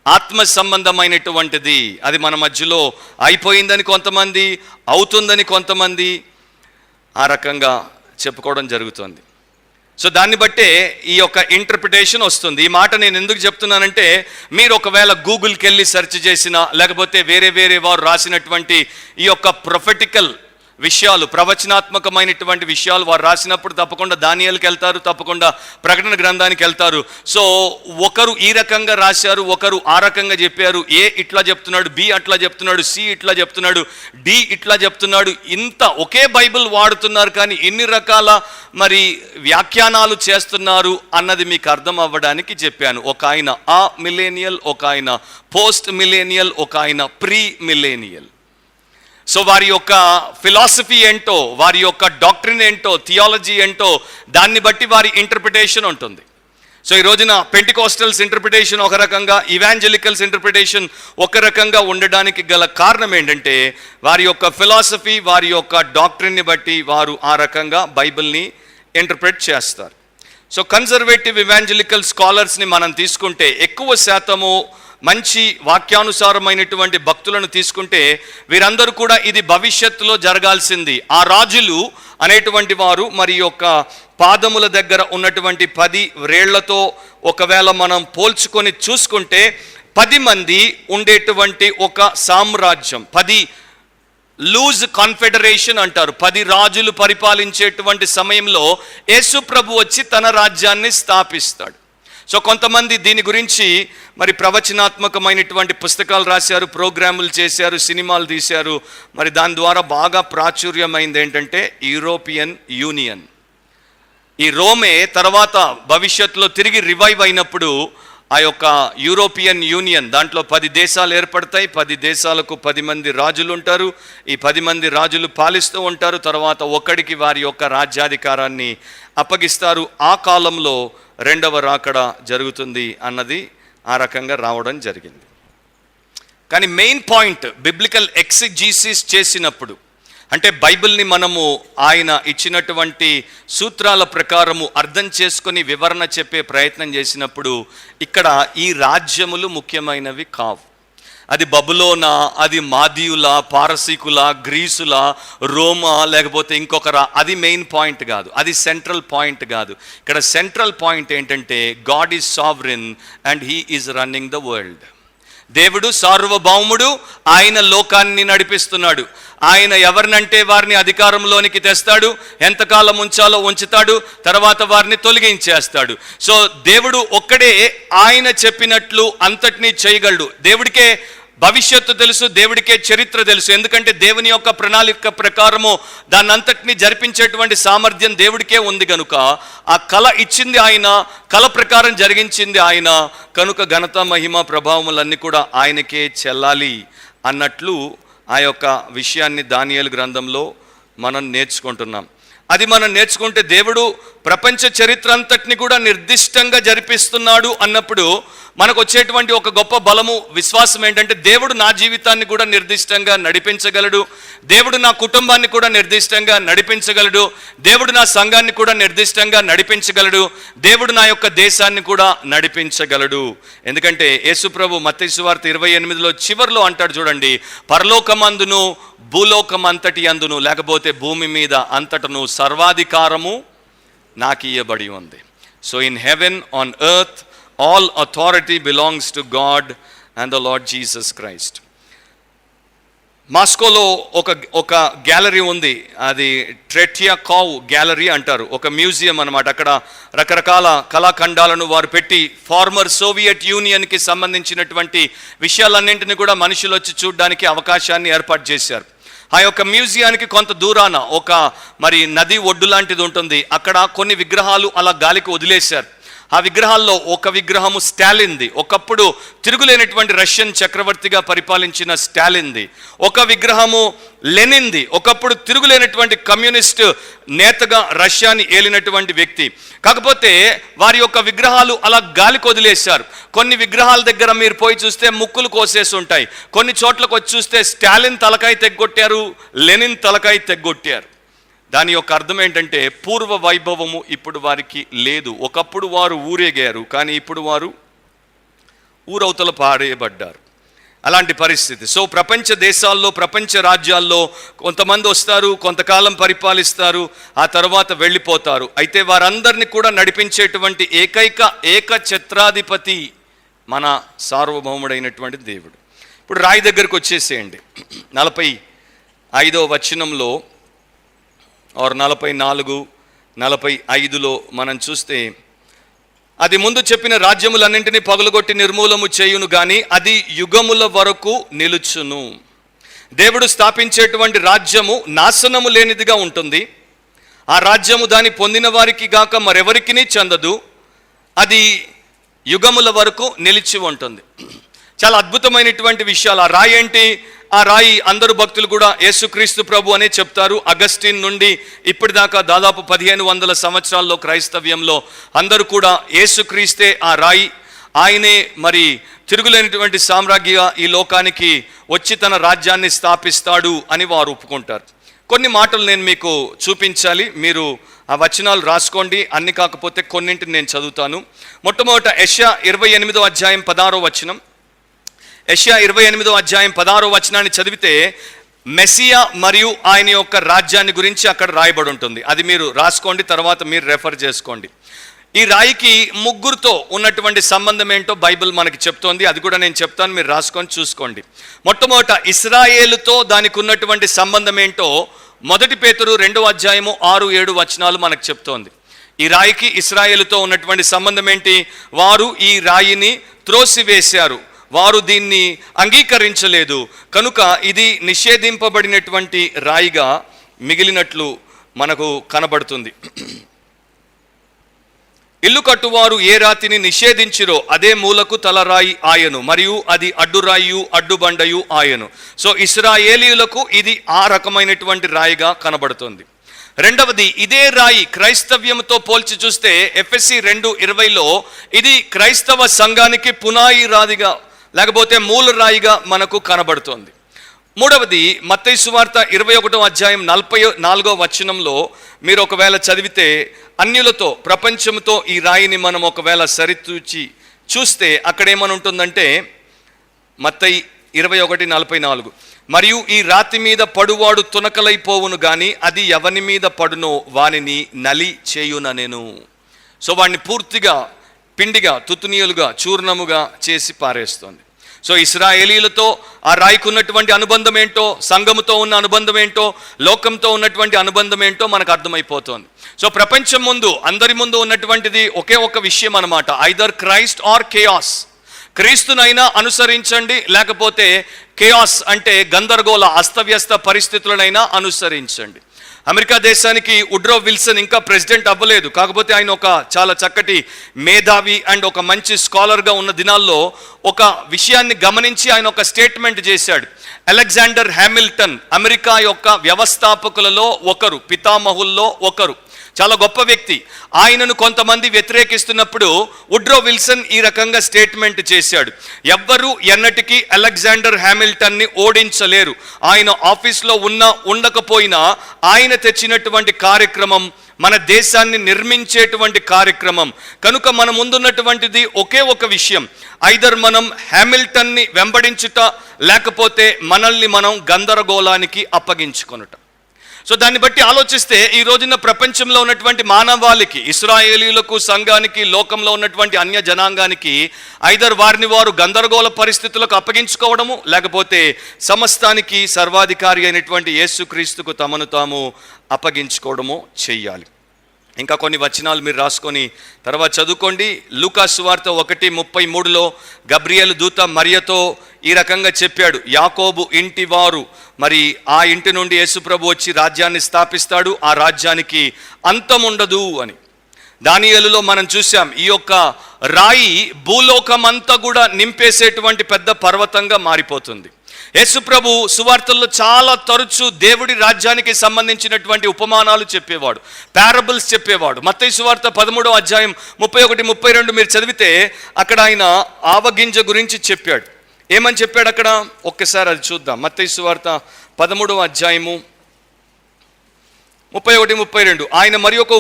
[SPEAKER 1] ఆత్మ సంబంధమైనటువంటిది. అది మన మధ్యలో అయిపోయిందని కొంతమంది, అవుతుందని కొంతమంది ఆ రకంగా చెప్పుకోవడం జరుగుతుంది. సో దాన్ని బట్టే ఈ యొక్క ఇంటర్ప్రిటేషన్ వస్తుంది. ఈ మాట నేను ఎందుకు చెప్తున్నానంటే, మీరు ఒకవేళ గూగుల్కి వెళ్ళి సెర్చ్ చేసినా, లేకపోతే వేరే వారు రాసినటువంటి ఈ యొక్క ప్రొఫెటికల్ విషయాలు, ప్రవచనాత్మకమైనటువంటి విషయాలు వారు రాసినప్పుడు తప్పకుండా దానియేలుకి వెళ్తారు, తప్పకుండా ప్రకటన గ్రంథానికి వెళ్తారు. సో ఒకరు ఈ రకంగా రాశారు, ఒకరు ఆ రకంగా చెప్పారు. ఏ ఇట్లా చెప్తున్నాడు, బి అట్లా చెప్తున్నాడు, సి ఇట్లా చెప్తున్నాడు, డి ఇట్లా చెప్తున్నాడు. ఇంత ఒకే బైబిల్ వాడుతున్నారు కానీ ఇన్ని రకాల మరి వ్యాఖ్యానాలు చేస్తున్నారు అన్నది మీకు అర్థం అవ్వడానికి చెప్పాను. ఒక ఆయన ఆ మిలేనియల్, ఒక ఆయన పోస్ట్ మిలేనియల్, ఒక ఆయన ప్రీ మిలేనియల్. సో వారి యొక్క ఫిలాసఫీ ఏంటో, వారి యొక్క డాక్ట్రిన్ ఏంటో, థియాలజీ ఏంటో, దాన్ని బట్టి వారి ఇంటర్ప్రిటేషన్ ఉంటుంది. సో ఈ రోజున పెంటికోస్టల్స్ ఇంటర్ప్రిటేషన్ ఒక రకంగా, ఇవాంజలికల్స్ ఇంటర్ప్రిటేషన్ ఒక రకంగా ఉండడానికి గల కారణం ఏంటంటే వారి యొక్క ఫిలాసఫీ, వారి యొక్క డాక్ట్రిన్ని బట్టి వారు ఆ రకంగా బైబిల్ని ఇంటర్ప్రిట్ చేస్తారు. సో కన్జర్వేటివ్ ఇవాంజలికల్ స్కాలర్స్ని మనం తీసుకుంటే ఎక్కువ శాతము మంచి వాక్యానుసారమైనటువంటి భక్తులను తీసుకుంటే వీరందరూ కూడా ఇది భవిష్యత్తులో జరగాల్సింది. ఆ రాజులు అనేటువంటి వారు మరి యొక్క పాదముల దగ్గర ఉన్నటువంటి 10 వ్రేళ్లతో ఒకవేళ మనం పోల్చుకొని చూసుకుంటే 10 మంది ఉండేటువంటి ఒక సామ్రాజ్యం, 10 లూజ్ కాన్ఫెడరేషన్ అంటారు. 10 రాజులు పరిపాలించేటువంటి సమయంలో యేసు ప్రభు వచ్చి తన రాజ్యాన్ని స్థాపిస్తాడు. సో కొంతమంది దీని గురించి మరి ప్రవచనాత్మకమైనటువంటి పుస్తకాలు రాశారు, ప్రోగ్రాములు చేశారు, సినిమాలు తీశారు. మరి దాని ద్వారా బాగా ప్రాచుర్యమైంది ఏంటంటే యూరోపియన్ యూనియన్. ఈ రోమే తర్వాత భవిష్యత్తులో తిరిగి రివైవ్ అయినప్పుడు ఆ యొక్క యూరోపియన్ యూనియన్, దాంట్లో 10 దేశాలు ఏర్పడతాయి. 10 దేశాలకు 10 మంది రాజులు ఉంటారు. ఈ 10 మంది రాజులు పాలిస్తూ ఉంటారు. తర్వాత ఒకడికి వారి యొక్క రాజ్యాధికారాన్ని అప్పగిస్తారు. ఆ కాలంలో రెండవ రాకడ జరుగుతుంది అన్నది ఆ రకంగా రావడం జరిగింది. కానీ మెయిన్ పాయింట్ బిబ్లికల్ ఎక్సిజీసిస్ చేసినప్పుడు, అంటే బైబిల్ని మనము ఆయన ఇచ్చినటువంటి సూత్రాల ప్రకారము అర్థం చేసుకొని వివరణ చెప్పే ప్రయత్నం చేసినప్పుడు ఇక్కడ ఈ రాజ్యములు ముఖ్యమైనవి కావు. అది బబులోనా, అది మాదీయుల, పారసీకుల, గ్రీసుల, రోమా, లేకపోతే ఇంకొకరా, అది మెయిన్ పాయింట్ కాదు. అది సెంట్రల్ పాయింట్ కాదు. ఇక్కడ సెంట్రల్ పాయింట్ ఏంటంటే God is sovereign and he is running the world. దేవుడు సార్వభౌముడు, ఆయన లోకాన్ని నడిపిస్తున్నాడు. ఆయన ఎవరినంటే వారిని అధికారంలోనికి తెస్తాడు, ఎంతకాలం ఉంచాలో ఉంచుతాడు, తర్వాత వారిని తొలగించేస్తాడు. సో దేవుడు ఒక్కడే ఆయన చెప్పినట్లు అంతటినీ చేయగలడు. దేవుడికే భవిష్యత్తు తెలుసు, దేవుడికే చరిత్ర తెలుసు. ఎందుకంటే దేవుని యొక్క ప్రణాళిక ప్రకారము దాన్ని అంతటినీ జరిపించేటువంటి సామర్థ్యం దేవుడికే ఉంది కనుక ఆ కళ ఇచ్చింది ఆయన, కళ ప్రకారం జరిగించింది ఆయన కనుక ఘనత, మహిమ, ప్రభావములన్నీ కూడా ఆయనకే చెల్లాలి అన్నట్లు ఆ యొక్క విషయాన్ని దానియేలు గ్రంథంలో మనం నేర్చుకుంటున్నాం. అది మనం నేర్చుకుంటే దేవుడు ప్రపంచ చరిత్ర అంతటిని కూడా నిర్దిష్టంగా జరిపిస్తున్నాడు అన్నప్పుడు మనకు వచ్చేటువంటి ఒక గొప్ప బలము, విశ్వాసం ఏంటంటే దేవుడు నా జీవితాన్ని కూడా నిర్దిష్టంగా నడిపించగలడు, దేవుడు నా కుటుంబాన్ని కూడా నిర్దిష్టంగా నడిపించగలడు, దేవుడు నా సంఘాన్ని కూడా నిర్దిష్టంగా నడిపించగలడు, దేవుడు నా యొక్క దేశాన్ని కూడా నడిపించగలడు. ఎందుకంటే యేసు ప్రభు మత్తయి సువార్త 28లో చివర్లో అంటాడు చూడండి, పరలోకమందును భూలోకమంతటి అందును, లేకపోతే భూమి మీద అంతటను సర్వాధికారము నాకు ఇయ్యబడి ఉంది. So in heaven, on earth, all authority belongs to God and the Lord Jesus Christ. మాస్కోలో ఒక గ్యాలరీ ఉంది, అది ట్రెట్యాకోవ్ గ్యాలరీ అంటారు, ఒక మ్యూజియం అన్నమాట. అక్కడ రకరకాల కళాఖండాలను వారు పెట్టి ఫార్మర్ సోవియట్ యూనియన్కి సంబంధించినటువంటి విషయాలన్నింటినీ కూడా మనుషులు వచ్చి చూడడానికి అవకాశాన్ని ఏర్పాటు చేశారు. ఆ యొక్క మ్యూజియానికి కొంత దూరాన ఒక మరి నది ఒడ్డు లాంటిది ఉంటుంది. అక్కడ కొన్ని విగ్రహాలు అలా గాలికి వదిలేశారు. ఆ విగ్రహాల్లో ఒక విగ్రహము స్టాలిన్ది, ఒకప్పుడు తిరుగులేనటువంటి రష్యన్ చక్రవర్తిగా పరిపాలించిన స్టాలిన్ది. ఒక విగ్రహము లెనిన్ది, ఒకప్పుడు తిరుగులేనటువంటి కమ్యూనిస్ట్ నేతగా రష్యాని ఏలినటువంటి వ్యక్తి. కాకపోతే వారి యొక్క విగ్రహాలు అలా గాలికి వదిలేశారు. కొన్ని విగ్రహాల దగ్గర మీరు పోయి చూస్తే ముక్కులు కోసేసి ఉంటాయి. కొన్ని చోట్లకు వచ్చి చూస్తే స్టాలిన్ తలకాయ తెగ్గొట్టారు, లెనిన్ తలకాయ తెగ్గొట్టారు. దాని యొక్క అర్థం ఏంటంటే పూర్వ వైభవము ఇప్పుడు వారికి లేదు. ఒకప్పుడు వారు ఊరేగారు, కానీ ఇప్పుడు వారు ఊరవతల పాడేయబడ్డారు. అలాంటి పరిస్థితి. సో ప్రపంచ దేశాల్లో, ప్రపంచ రాజ్యాల్లో కొంతమంది వస్తారు, కొంతకాలం పరిపాలిస్తారు, ఆ తర్వాత వెళ్ళిపోతారు. అయితే వారందరినీ కూడా నడిపించేటువంటి ఏక ఛత్రాధిపతి మన సార్వభౌముడైనటువంటి దేవుడు. ఇప్పుడు రాయి దగ్గరకు వచ్చేసేయండి. 45వ వచనంలో 44, 45లో మనం చూస్తే, అది ముందు చెప్పిన రాజ్యములన్నింటినీ పగులగొట్టి నిర్మూలము చేయును గాని అది యుగముల వరకు నిలుచును. దేవుడు స్థాపించేటువంటి రాజ్యము నాశనము లేనిదిగా ఉంటుంది. ఆ రాజ్యము దాన్ని పొందిన వారికి గాక మరెవరికిని చెందదు. అది యుగముల వరకు నిలిచి ఉంటుంది. చాలా అద్భుతమైనటువంటి విషయాలు. ఆ రాయి ఏంటి? ఆ రాయి అందరు భక్తులు కూడా యేసుక్రీస్తు ప్రభు అనే చెప్తారు. అగస్టిన్ నుండి ఇప్పటిదాకా దాదాపు 1500 సంవత్సరాల్లో క్రైస్తవ్యంలో అందరూ కూడా యేసుక్రీస్తే ఆ రాయి, ఆయనే మరి తిరుగులేనటువంటి సామ్రాజ్ఞిగా ఈ లోకానికి వచ్చి తన రాజ్యాన్ని స్థాపిస్తాడు అని వారు ఒప్పుకుంటారు. కొన్ని మాటలు నేను మీకు చూపించాలి, మీరు ఆ వచనాలు రాసుకోండి. అన్ని కాకపోతే కొన్నింటిని నేను చదువుతాను. మొట్టమొదట యెషయా 28వ అధ్యాయం 16వ వచనం. యెషయా 28వ అధ్యాయం 16వ వచనాన్ని చదివితే మెస్సియా మరియు ఆయన యొక్క రాజ్యాన్ని గురించి అక్కడ రాయబడి ఉంటుంది. అది మీరు రాసుకోండి, తర్వాత మీరు రెఫర్ చేసుకోండి. ఈ రాయికి ముగ్గురుతో ఉన్నటువంటి సంబంధం ఏంటో బైబిల్ మనకి చెప్తోంది. అది కూడా నేను చెప్తాను, మీరు రాసుకొని చూసుకోండి. మొట్టమొదట ఇశ్రాయేలుతో దానికి ఉన్నటువంటి సంబంధం ఏంటో 1 పేతురు 2వ అధ్యాయము 6-7 వచనాలు మనకు చెప్తోంది. ఈ రాయికి ఇశ్రాయేలుతో ఉన్నటువంటి సంబంధం ఏంటి? వారు ఈ రాయిని త్రోసివేశారు, వారు దీన్ని అంగీకరించలేదు, కనుక ఇది నిషేధింపబడినటువంటి రాయిగా మిగిలినట్లు మనకు కనబడుతుంది. ఇల్లు కట్టువారు ఏ రాతిని నిషేధించిరో అదే మూలకు తలరాయి ఆయను, మరియు అది అడ్డురాయు అడ్డుబండయు ఆయను. సో ఇశ్రాయేలీయులకు ఇది ఆ రకమైనటువంటి రాయిగా కనబడుతుంది. రెండవది, ఇదే రాయి క్రైస్తవ్యంతో పోల్చి చూస్తే ఎఫెసీ 2:20లో ఇది క్రైస్తవ సంఘానికి పునాయి రాయిగా లేకపోతే మూల రాయిగా మనకు కనబడుతోంది. మూడవది, మత్తయి సువార్త 21వ అధ్యాయం 44వ వచనంలో మీరు ఒకవేళ చదివితే అన్యులతో ప్రపంచంతో ఈ రాయిని మనం ఒకవేళ సరితూచి చూస్తే అక్కడ ఏమని ఉంటుందంటే మత్తయి 21:44, మరియు ఈ రాతి మీద పడువాడు తునకలైపోవును గాని అది ఎవని మీద పడునో వానిని నలి చేయుననెను. సో వాడిని పూర్తిగా పిండిగా తుతునీయులుగా చూర్ణముగా చేసి పారేస్తోంది. సో ఇశ్రాయేలీలతో ఆ రాయికి ఉన్నటువంటి అనుబంధం ఏంటో, సంఘముతో ఉన్న అనుబంధం ఏంటో, లోకంతో ఉన్నటువంటి అనుబంధం ఏంటో మనకు అర్థమైపోతుంది. సో ప్రపంచం ముందు అందరి ముందు ఉన్నటువంటిది ఒకే ఒక విషయం అన్నమాట, ఐదర్ క్రైస్ట్ ఆర్ కేయాస్. క్రీస్తునైనా అనుసరించండి, లేకపోతే కేయాస్ అంటే గందరగోళ అస్తవ్యస్త పరిస్థితులనైనా అనుసరించండి. అమెరికా దేశానికి వుడ్రో విల్సన్ ఇంకా ప్రెసిడెంట్ అవ్వలేదు, కాకపోతే ఆయన ఒక చాలా చక్కటి మేధావి అండ్ ఒక మంచి స్కాలర్గా ఉన్న దినాల్లో ఒక విషయాన్ని గమనించి ఆయన ఒక స్టేట్మెంట్ చేశాడు. అలెగ్జాండర్ హ్యామిల్టన్ అమెరికా యొక్క వ్యవస్థాపకులలో ఒకరు, పితామహుల్లో ఒకరు, చాలా గొప్ప వ్యక్తి. ఆయనను కొంతమంది వ్యతిరేకిస్తున్నప్పుడు వుడ్రో విల్సన్ ఈ రకంగా స్టేట్మెంట్ చేశాడు, ఎవ్వరూ ఎన్నటికీ అలెగ్జాండర్ హ్యామిల్టన్ని ఓడించలేరు. ఆయన ఆఫీస్లో ఉండకపోయినా ఆయన తెచ్చినటువంటి కార్యక్రమం మన దేశాన్ని నిర్మించేటువంటి కార్యక్రమం. కనుక మన ముందున్నటువంటిది ఒకే ఒక విషయం, ఐదర్ మనం హ్యామిల్టన్ని వెంబడించుట, లేకపోతే మనల్ని మనం గందరగోళానికి అప్పగించుకొనుట. సో దాన్ని బట్టి ఆలోచిస్తే ఈ రోజున ప్రపంచంలో ఉన్నటువంటి మానవాళికి, ఇశ్రాయేలీయులకు, సంఘానికి, లోకంలో ఉన్నటువంటి అన్య జనాంగానికి ఐదర్ వారిని వారు గందరగోళ పరిస్థితులకు అప్పగించుకోవడము, లేకపోతే సమస్తానికి సర్వాధికారి అయినటువంటి యేసుక్రీస్తుకు తమను తాము అప్పగించుకోవడము చెయ్యాలి. ఇంకా కొన్ని వచనాలు మీరు రాసుకొని తర్వాత చదువుకోండి. లూకా సువార్త 1:33లో గబ్రియేలు దూత మరియతో ఈ రకంగా చెప్పాడు, యాకోబు ఇంటి వారు మరి ఆ ఇంటి నుండి యేసుప్రభు వచ్చి రాజ్యాన్ని స్థాపిస్తాడు, ఆ రాజ్యానికి అంతం ఉండదు అని. దానియేలులో మనం చూసాం, ఈ యొక్క రాయి భూలోకమంతా కూడా నింపేసేటువంటి పెద్ద పర్వతంగా మారిపోతుంది. యేసుప్రభు సువార్తల్లో చాలా తరచూ దేవుడి రాజ్యానికి సంబంధించినటువంటి ఉపమానాలు చెప్పేవాడు, పారబుల్స్ చెప్పేవాడు. మత్తయి సువార్త 13వ అధ్యాయం 31-32 మీరు చదివితే అక్కడ ఆయన ఆవగింజ గురించి చెప్పాడు. ఏమని చెప్పాడు అక్కడ? ఒక్కసారి అది చూద్దాం. మత్తయి సువార్త 13వ అధ్యాయము 31-32. ఆయన మరి ఒక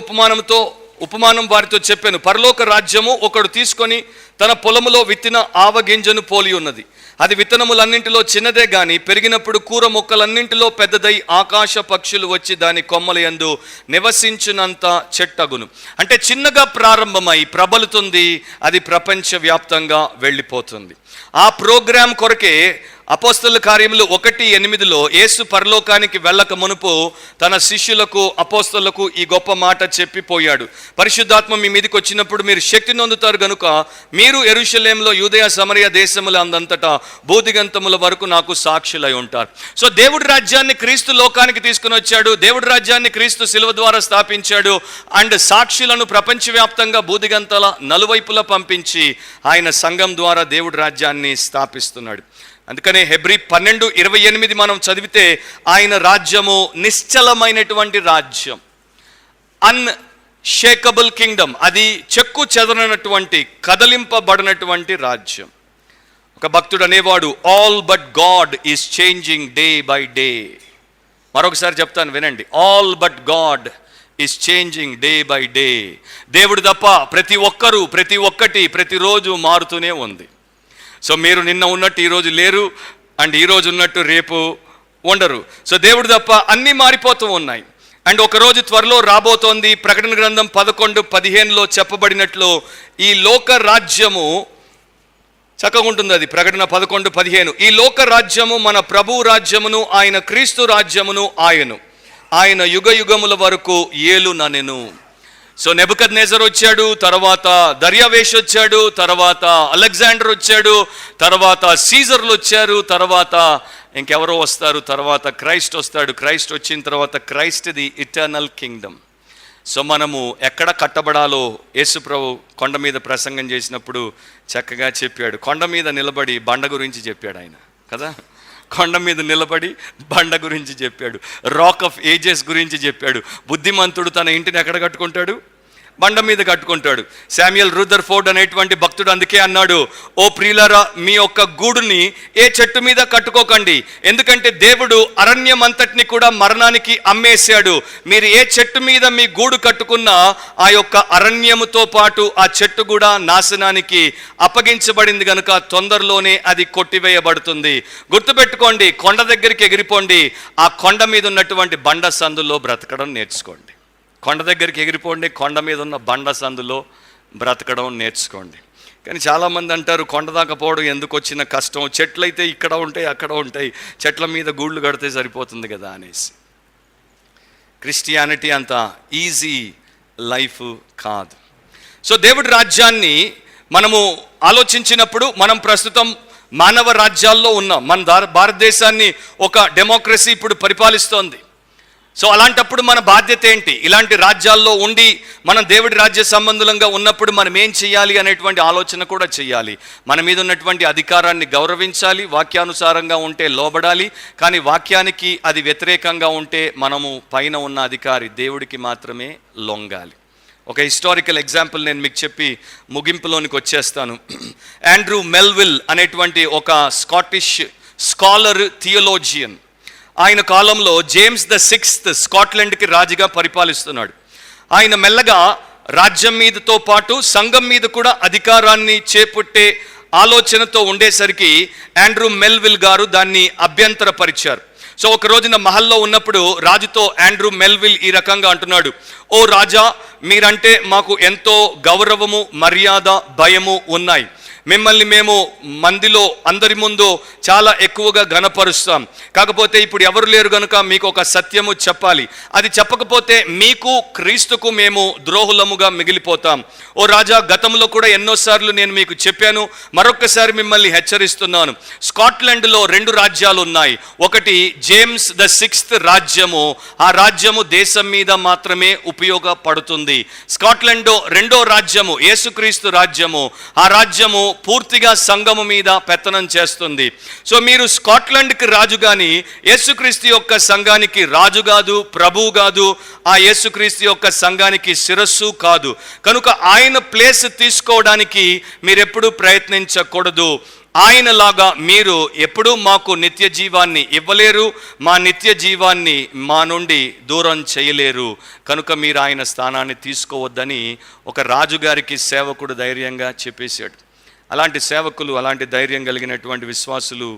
[SPEAKER 1] ఉపమానం వారితో చెప్పాను, పరలోక రాజ్యము ఒకడు తీసుకొని తన పొలములో విత్తిన ఆవగింజను పోలి ఉన్నది. అది విత్తనములన్నింటిలో చిన్నదే గాని పెరిగినప్పుడు కూర మొక్కలన్నింటిలో పెద్దదై ఆకాశ పక్షులు వచ్చి దాని కొమ్మల యందు నివసించినంత చెట్టగును. అంటే చిన్నగా ప్రారంభమై ప్రబలుతుంది, అది ప్రపంచవ్యాప్తంగా వెళ్ళిపోతుంది. ఆ ప్రోగ్రాం కొరకే అపోస్తలుల కార్యములు 1:8లో యేసు పరలోకానికి వెళ్ళక మునుపు తన శిష్యులకు, అపోస్తలులకు ఈ గొప్ప మాట చెప్పిపోయాడు, పరిశుద్ధాత్మ మీ మీదకి వచ్చినప్పుడు మీరు శక్తి నొందుతారు గనుక మీరు యెరూషలేములో, యూదయ, సమరయ దేశముల అందంతటా బూదిగంతముల వరకు నాకు సాక్షులై ఉంటారు. సో దేవుడి రాజ్యాన్ని క్రీస్తు లోకానికి తీసుకుని వచ్చాడు, దేవుడి రాజ్యాన్ని క్రీస్తు శిలువ ద్వారా స్థాపించాడు. అండ్ సాక్షులను ప్రపంచవ్యాప్తంగా బూదిగంతల నలువైపులా పంపించి ఆయన సంఘం ద్వారా దేవుడి రాజ్యాన్ని స్థాపిస్తున్నాడు. అందుకనే హెబ్రీ 12:28 మనం చదివితే ఆయన రాజ్యము నిశ్చలమైనటువంటి రాజ్యం, అన్షేకబుల్ కింగ్డమ్, అది చెక్కు చెదరనటువంటి కదలింపబడినటువంటి రాజ్యం. ఒక భక్తుడు అనేవాడు, all but God is changing day by day. మరొకసారి చెప్తాను వినండి, all but God is changing day by day. దేవుడు తప్ప ప్రతి ఒక్కరూ, ప్రతి ఒక్కటి ప్రతిరోజు మారుతూనే ఉంది. సో మీరు నిన్న ఉన్నట్టు ఈరోజు లేరు, అండ్ ఈరోజు ఉన్నట్టు రేపు ఉండరు. సో దేవుడు తప్ప అన్నీ మారిపోతూ ఉన్నాయి. అండ్ ఒకరోజు త్వరలో రాబోతోంది. ప్రకటన గ్రంథం 11:15 చెప్పబడినట్లు ఈ లోక రాజ్యము చక్కగా ఉంటుంది. అది ప్రకటన 11:15. ఈ లోక రాజ్యము మన ప్రభు రాజ్యమును, ఆయన క్రీస్తు రాజ్యమును ఆయన యుగ యుగముల వరకు ఏలుననెను. సో నెబుకద్నెజర్ వచ్చాడు, తర్వాత దర్యావేష్ వచ్చాడు, తర్వాత అలెగ్జాండర్ వచ్చాడు, తర్వాత సీజర్లు వచ్చారు, తర్వాత ఇంకెవరో వస్తారు, తర్వాత క్రైస్ట్ వస్తాడు. క్రైస్ట్ వచ్చిన తర్వాత Christ the eternal Kingdom. So మనము ఎక్కడ కట్టబడాలో యేసుప్రభు కొండ మీద ప్రసంగం చేసినప్పుడు చక్కగా చెప్పాడు. కొండ మీద నిలబడి బండ గురించి చెప్పాడు ఆయన కదా. కొండ మీద నిలబడి బండ గురించి చెప్పాడు. రాక్ ఆఫ్ ఏజెస్ గురించి చెప్పాడు. బుద్ధిమంతుడు తన ఇంటిని ఎక్కడ కట్టుకుంటాడు? బండ మీద కట్టుకుంటాడు. శామ్యుయల్ రూదర్ఫోర్డ్ అనేటువంటి భక్తుడు అందుకే అన్నాడు, ఓ ప్రియులారా, మీ యొక్క గూడుని ఏ చెట్టు మీద కట్టుకోకండి, ఎందుకంటే దేవుడు అరణ్యం అంతటిని కూడా మరణానికి అమ్మేశాడు. మీరు ఏ చెట్టు మీద మీ గూడు కట్టుకున్నా ఆ యొక్క అరణ్యముతో పాటు ఆ చెట్టు కూడా నాశనానికి అప్పగించబడింది కనుక తొందరలోనే అది కొట్టివేయబడుతుంది. గుర్తుపెట్టుకోండి, కొండ దగ్గరికి ఎగిరిపోండి, ఆ కొండ మీద ఉన్నటువంటి బండ సందులో బ్రతకడం నేర్చుకోండి. కొండ దగ్గరికి ఎగిరిపోండి, కొండ మీద ఉన్న బండ సందులో బ్రతకడం నేర్చుకోండి. కానీ చాలామంది అంటారు, కొండ దాకా పోవడం ఎందుకు వచ్చిన కష్టం, చెట్లయితే ఇక్కడ ఉంటాయి అక్కడ ఉంటాయి, చెట్ల మీద గూళ్ళు కడితే సరిపోతుంది కదా అనేసి. క్రిస్టియానిటీ అంత ఈజీ లైఫ్ కాదు. సో దేవుడి రాజ్యాన్ని మనము ఆలోచించినప్పుడు మనం ప్రస్తుతం మానవ రాజ్యాల్లో ఉన్నాం. మన భారతదేశాన్ని ఒక డెమోక్రసీ ఇప్పుడు పరిపాలిస్తోంది. సో అలాంటప్పుడు మన బాధ్యత ఏంటి? ఇలాంటి రాజ్యాల్లో ఉండి మనం దేవుడి రాజ్య సంబంధంగా ఉన్నప్పుడు మనం ఏం చేయాలి అనేటువంటి ఆలోచన కూడా చేయాలి. మన మీద ఉన్నటువంటి అధికారాన్ని గౌరవించాలి, వాక్యానుసారంగా ఉంటే లోబడాలి. కానీ వాక్యానికి అది వ్యతిరేకంగా ఉంటే మనము పైన ఉన్న అధికారి దేవుడికి మాత్రమే లొంగాలి. ఒక హిస్టారికల్ ఎగ్జాంపుల్ నేను మీకు చెప్పి ముగింపులోనికి వచ్చేస్తాను. ఆండ్రూ మెల్విల్ అనేటువంటి ఒక స్కాటిష్ స్కాలర్, థియోలోజియన్. ఆయన కాలంలో జేమ్స్ ద 6th స్కాట్లాండ్కి రాజుగా పరిపాలిస్తున్నాడు. ఆయన మెల్లగా రాజ్యం మీదతో పాటు సంఘం మీద కూడా అధికారాన్ని చేపట్టే ఆలోచనతో ఉండేసరికి ఆండ్రూ మెల్విల్ గారు దాన్ని అభ్యంతరపరిచారు. సో ఒక రోజున మహల్లో ఉన్నప్పుడు రాజుతో ఆండ్రూ మెల్విల్ ఈ రకంగా అంటున్నాడు, ఓ రాజా, మీరంటే మాకు ఎంతో గౌరవము, మర్యాద, భయము ఉన్నాయి. మిమ్మల్ని మేము మందిలో అందరి ముందు చాలా ఎక్కువగా ఘనపరుస్తాం. కాకపోతే ఇప్పుడు ఎవరు లేరు కనుక మీకు ఒక సత్యము చెప్పాలి. అది చెప్పకపోతే మీకు, క్రీస్తుకు మేము ద్రోహులముగా మిగిలిపోతాం. ఓ రాజా, గతంలో కూడా ఎన్నోసార్లు నేను మీకు చెప్పాను, మరొక్కసారి మిమ్మల్ని హెచ్చరిస్తున్నాను. స్కాట్లాండ్లో 2 రాజ్యాలు ఉన్నాయి. ఒకటి జేమ్స్ ద 6th రాజ్యము. ఆ రాజ్యము దేశం మీద మాత్రమే ఉపయోగపడుతుంది. స్కాట్లాండ్ రెండో రాజ్యము యేసుక్రీస్తు రాజ్యము. ఆ రాజ్యము పూర్తిగా సంఘము మీద పెత్తనం చేస్తుంది. సో మీరు స్కాట్లాండ్కి రాజు కానీ యేసుక్రీస్తు యొక్క సంఘానికి రాజు కాదు, ప్రభు కాదు, ఆ యేసుక్రీస్తు యొక్క సంఘానికి శిరస్సు కాదు. కనుక ఆయన ప్లేస్ తీసుకోవడానికి మీరెప్పుడు ప్రయత్నించకూడదు. ఆయనలాగా మీరు ఎప్పుడూ మాకు నిత్య జీవాన్ని ఇవ్వలేరు, మా నిత్య జీవాన్ని మా నుండి దూరం చేయలేరు. కనుక మీరు ఆయన స్థానాన్ని తీసుకోవద్దని ఒక రాజుగారికి సేవకుడు ధైర్యంగా చెప్పేశాడు. అలాంటి సేవకులు, అలాంటి ధైర్యం కలిగినటువంటి విశ్వాసులు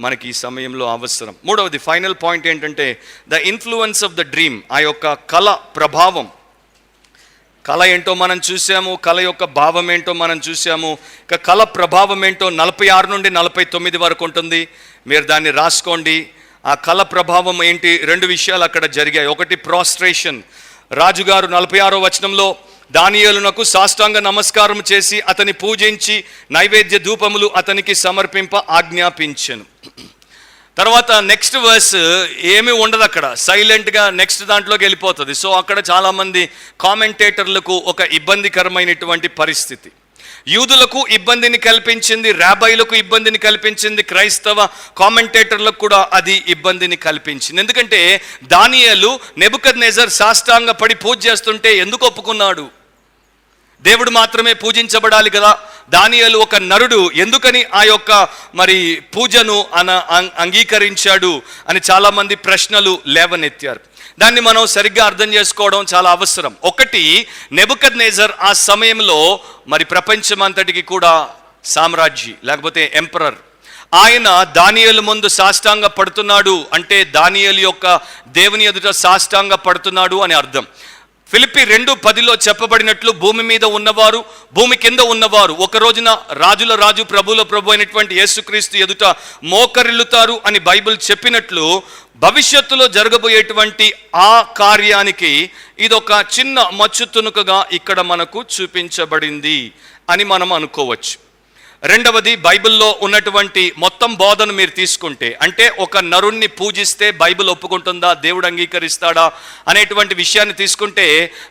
[SPEAKER 1] మనకి ఈ సమయంలో అవసరం. మూడవది, ఫైనల్ పాయింట్ ఏంటంటే the influence of the dream. ఆ యొక్క కళ ప్రభావం. కళ ఏంటో మనం చూసాము, కళ యొక్క భావం ఏంటో మనం చూసాము. ఇక కళ ప్రభావం ఏంటో 46 నుండి 49 వరకు ఉంటుంది. మీరు దాన్ని రాసుకోండి. ఆ కళ ప్రభావం ఏంటి? 2 విషయాలు అక్కడ జరిగాయి. ఒకటి, ప్రాస్ట్రేషన్. రాజుగారు 46వ వచనంలో దానియేలునకు సాష్టాంగ నమస్కారం చేసి అతని పూజించి నైవేద్య ధూపములు అతనికి సమర్పింప ఆజ్ఞాపించెను. తర్వాత నెక్స్ట్ వర్స్ ఏమీ ఉండదు అక్కడ, సైలెంట్గా నెక్స్ట్ దాంట్లోకి వెళ్ళిపోతుంది. సో అక్కడ చాలామంది కామెంటేటర్లకు ఒక ఇబ్బందికరమైనటువంటి పరిస్థితి. యూదులకు ఇబ్బందిని కల్పించింది, రాబైలకు ఇబ్బందిని కల్పించింది, క్రైస్తవ కామెంటేటర్లకు కూడా అది ఇబ్బందిని కల్పించింది. ఎందుకంటే దానియేలు నెబుకద్నెజర్ సాష్టాంగ పడి పూజ చేస్తుంటే ఎందుకు ఒప్పుకున్నాడు? దేవుడు మాత్రమే పూజించబడాలి కదా. దానియేలు ఒక నరుడు, ఎందుకని ఆ యొక్క మరి పూజను అంగీకరించాడు అని చాలామంది ప్రశ్నలు లేవనెత్తారు. దాన్ని మనం సరిగ్గా అర్థం చేసుకోవడం చాలా అవసరం. ఒకటి, నెబుకద్నెజర్ ఆ సమయంలో మరి ప్రపంచమంతటికి కూడా సామ్రాజ్ఞి లేకపోతే ఎంపరర్. ఆయన దానియేలు ముందు సాష్టాంగ పడుతున్నాడు అంటే దానియేలు యొక్క దేవుని ఎదుట సాష్టాంగ పడుతున్నాడు అని అర్థం. ఫిలిప్పి 2:10 చెప్పబడినట్లు భూమి మీద ఉన్నవారు, భూమి కింద ఉన్నవారు ఒక రోజున రాజుల రాజు ప్రభువుల ప్రభు అయినటువంటి యేసుక్రీస్తు ఎదుట మోకరిల్లుతారు అని బైబిల్ చెప్పినట్లు భవిష్యత్తులో జరగబోయేటువంటి ఆ కార్యానికి ఇదొక చిన్న మచ్చు తునుకగా ఇక్కడ మనకు చూపించబడింది అని మనం అనుకోవచ్చు. రెండవది, బైబిల్లో ఉన్నటువంటి మొత్తం బోధను మీరు తీసుకుంటే, అంటే ఒక నరుణ్ణి పూజిస్తే బైబిల్ ఒప్పుకుంటుందా, దేవుడు అంగీకరిస్తాడా అనేటువంటి విషయాన్ని తీసుకుంటే,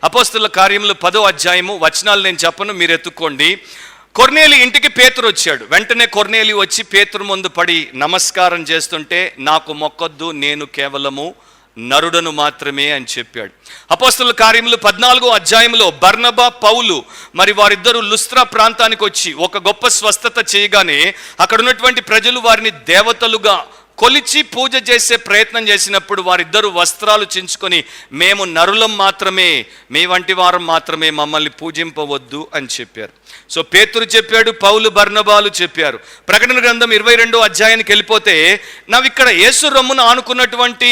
[SPEAKER 1] అపోస్తలుల కార్యములు 10వ అధ్యాయము వచనాలు నేను చెప్పను, మీరు ఎత్తుక్కోండి. కొర్నేలి ఇంటికి పేతురు వచ్చాడు. వెంటనే కొర్నేలి వచ్చి పేతురు ముందు పడి నమస్కారం చేస్తుంటే, నాకు మొక్కొద్దు, నేను కేవలము నరుడను మాత్రమే అని చెప్పాడు. అపోస్తలుల కార్యములు 14వ అధ్యాయంలో బర్నబా, పౌలు మరి వారిద్దరూ లుస్త్రా ప్రాంతానికి వచ్చి ఒక గొప్ప స్వస్థత చేయగానే అక్కడ ఉన్నటువంటి ప్రజలు వారిని దేవతలుగా కొలిచి పూజ చేసే ప్రయత్నం చేసినప్పుడు వారిద్దరూ వస్త్రాలు చించుకొని, మేము నరులం మాత్రమే, మీ వంటి వారం మాత్రమే, మమ్మల్ని పూజింపవద్దు అని చెప్పారు. సో పేతురు చెప్పాడు, పౌలు బర్నబాలు చెప్పారు. ప్రకటన గ్రంథం 22వ అధ్యాయానికి వెళ్ళిపోతే, ఇక్కడ యేసు రొమ్మును ఆనుకున్నటువంటి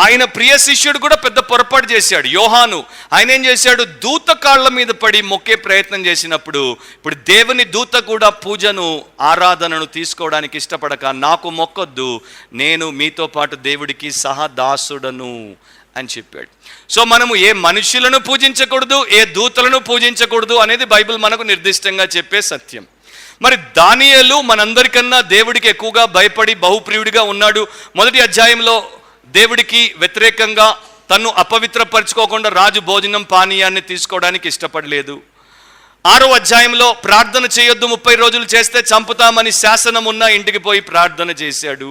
[SPEAKER 1] ఆయన ప్రియ శిష్యుడు కూడా పెద్ద పొరపాటు చేశాడు, యోహాను. ఆయన ఏం చేశాడు? దూత కాళ్ళ మీద పడి మొక్కే ప్రయత్నం చేసినప్పుడు, ఇప్పుడు దేవుని దూత కూడా పూజను, ఆరాధనను తీసుకోవడానికి ఇష్టపడక, నాకు మొక్కొద్దు, నేను మీతో పాటు దేవుడికి సహదాసుడను అని చెప్పాడు. సో మనము ఏ మనుషులను పూజించకూడదు, ఏ దూతలను పూజించకూడదు అనేది బైబిల్ మనకు నిర్దిష్టంగా చెప్పే సత్యం. మరి దానియేలు మనందరికన్నా దేవుడికి ఎక్కువగా భయపడి బహుప్రియుడిగా ఉన్నాడు. 1వ అధ్యాయంలో దేవుడికి వ్యతిరేకంగా తన్ను అపవిత్రపరచుకోకుండా రాజు భోజనం పానీయాన్ని తీసుకోవడానికి ఇష్టపడలేదు. 6వ అధ్యాయంలో ప్రార్థన చేయొద్దు, 30 రోజులు చేస్తే చంపుతామని శాసనం ఉన్న ఇంటికి పోయి ప్రార్థన చేశాడు.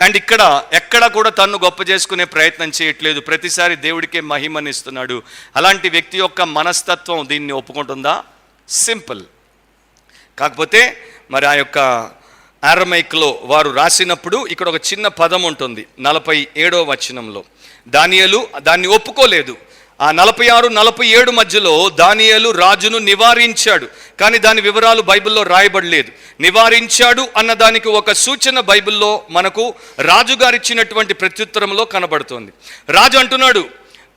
[SPEAKER 1] అండ్ ఇక్కడ ఎక్కడ కూడా తన్ను గొప్ప చేసుకునే ప్రయత్నం చేయట్లేదు, ప్రతిసారి దేవుడికే మహిమనిస్తున్నాడు. అలాంటి వ్యక్తి యొక్క మనస్తత్వం దీన్ని ఒప్పుకుంటుందా? సింపుల్. కాకపోతే మరి ఆ యొక్క అరమైక్లో వారు రాసినప్పుడు ఇక్కడ ఒక చిన్న పదం ఉంటుంది 47వ వచనంలో. దానియేలు దాన్ని ఒప్పుకోలేదు. ఆ 46, 47 మధ్యలో దానియేలు రాజును నివారించాడు, కానీ దాని వివరాలు బైబిల్లో రాయబడలేదు. నివారించాడు అన్నదానికి ఒక సూచన బైబిల్లో మనకు రాజుగారిచ్చినటువంటి ప్రత్యుత్తరంలో కనబడుతోంది. రాజు అంటున్నాడు,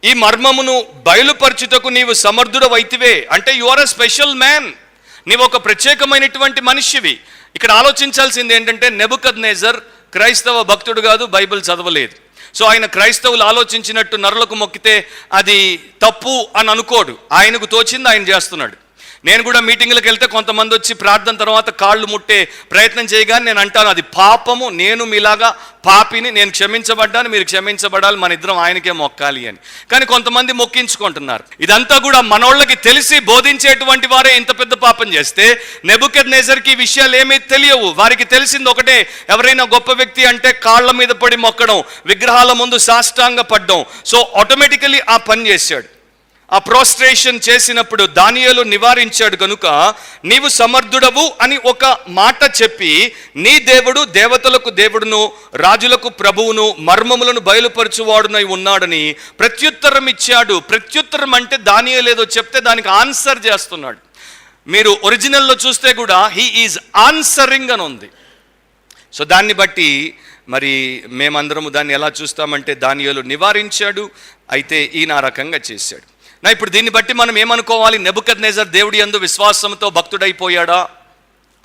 [SPEAKER 1] ఈ మర్మమును బయలుపరచుటకు నీవు సమర్థుడవైతివే, అంటే you are a special man, నీవు ఒక ప్రత్యేకమైనటువంటి మనిషివి. ఇక్కడ ఆలోచించాల్సింది ఏంటంటే, నెబుకద్నెజర్ క్రైస్తవ భక్తుడు కాదు, బైబిల్ చదవలేదు. సో ఆయన క్రైస్తవులు ఆలోచించినట్టు నరులకు మొక్కితే అది తప్పు అని అనుకోడు, ఆయనకు తోచింది ఆయన చేస్తున్నాడు. నేను కూడా మీటింగ్లకు వెళ్తే కొంతమంది వచ్చి ప్రార్థన తర్వాత కాళ్ళు ముట్టే ప్రయత్నం చేయగానే నేను అంటాను, అది పాపము, నేను మీలాగా పాపిని, నేను క్షమించబడ్డాను, మీరు క్షమించబడాలి, మన ఇద్దరం ఆయనకే మొక్కాలి అని. కానీ కొంతమంది మొక్కించుకుంటున్నారు. ఇదంతా కూడా మనోళ్ళకి తెలిసి బోధించేటువంటి వారే ఇంత పెద్ద పాపం చేస్తే, నెబుకద్నెజర్కి ఈ విషయాలు ఏమీ తెలియవు. వారికి తెలిసింది ఒకటే, ఎవరైనా గొప్ప వ్యక్తి అంటే కాళ్ళ మీద పడి మొక్కడం, విగ్రహాల ముందు సాష్టాంగ పడ్డం. సో ఆటోమేటికలీ ఆ పని చేశాడు. ఆ ప్రోస్ట్రేషన్ చేసినప్పుడు దానియేలు నివారించాడు కనుక, నీవు సమర్థుడవు అని ఒక మాట చెప్పి, నీ దేవుడు దేవతలకు దేవుడును, రాజులకు ప్రభువును, మర్మములను బయలుపరచువాడునై ఉన్నాడని ప్రత్యుత్తరం ఇచ్చాడు. ప్రత్యుత్తరం అంటే దానియేలు ఏదో చెప్తే దానికి ఆన్సర్ చేస్తున్నాడు. మీరు ఒరిజినల్లో చూస్తే కూడా హీ ఈజ్ ఆన్సరింగ్ అని ఉంది. సో దాన్ని బట్టి మరి మేమందరము దాన్ని ఎలా చూస్తామంటే, దానియేలు నివారించాడు, అయితే ఈయన ఆ రకంగా చేశాడు. ఇప్పుడు దీన్ని బట్టి మనం ఏమనుకోవాలి? నెబుకద్నెజర్ దేవుడి యందు విశ్వాసంతో భక్తుడైపోయాడా?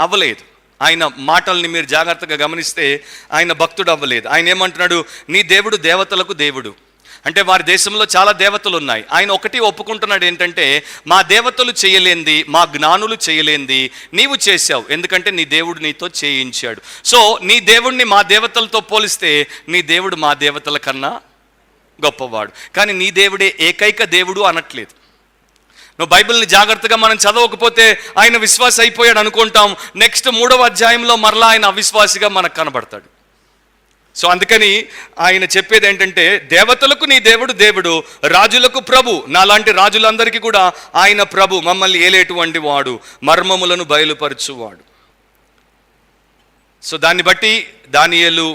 [SPEAKER 1] అవ్వలేదు. ఆయన మాటల్ని మీరు జాగ్రత్తగా గమనిస్తే ఆయన భక్తుడు అవ్వలేదు. ఆయన ఏమంటున్నాడు? నీ దేవుడు దేవతలకు దేవుడు. అంటే వారి దేశంలో చాలా దేవతలు ఉన్నాయి. ఆయన ఒకటి ఒప్పుకుంటున్నాడు, ఏంటంటే మా దేవతలు చేయలేంది, మా జ్ఞానులు చేయలేంది నీవు చేశావు, ఎందుకంటే నీ దేవుడు నీతో చేయించాడు. సో నీ దేవుడిని మా దేవతలతో పోలిస్తే నీ దేవుడు మా దేవతల కన్నా గొప్పవాడు. కానీ నీ దేవుడే ఏకైక దేవుడు అనట్లేదు. నువ్వు బైబిల్ని జాగ్రత్తగా మనం చదవకపోతే ఆయన విశ్వాసి అయిపోయాడు అనుకుంటాం. నెక్స్ట్ 3వ అధ్యాయంలో మరలా ఆయన అవిశ్వాసిగా మనకు కనబడతాడు. సో అందుకని ఆయన చెప్పేది ఏంటంటే, దేవతలకు నీ దేవుడు దేవుడు, రాజులకు ప్రభు, నాలాంటి రాజులందరికీ కూడా ఆయన ప్రభు, మమ్మల్ని ఏలేటువంటి వాడు, మర్మములను బయలుపరచువాడు. సో దాన్ని బట్టి దానియేలు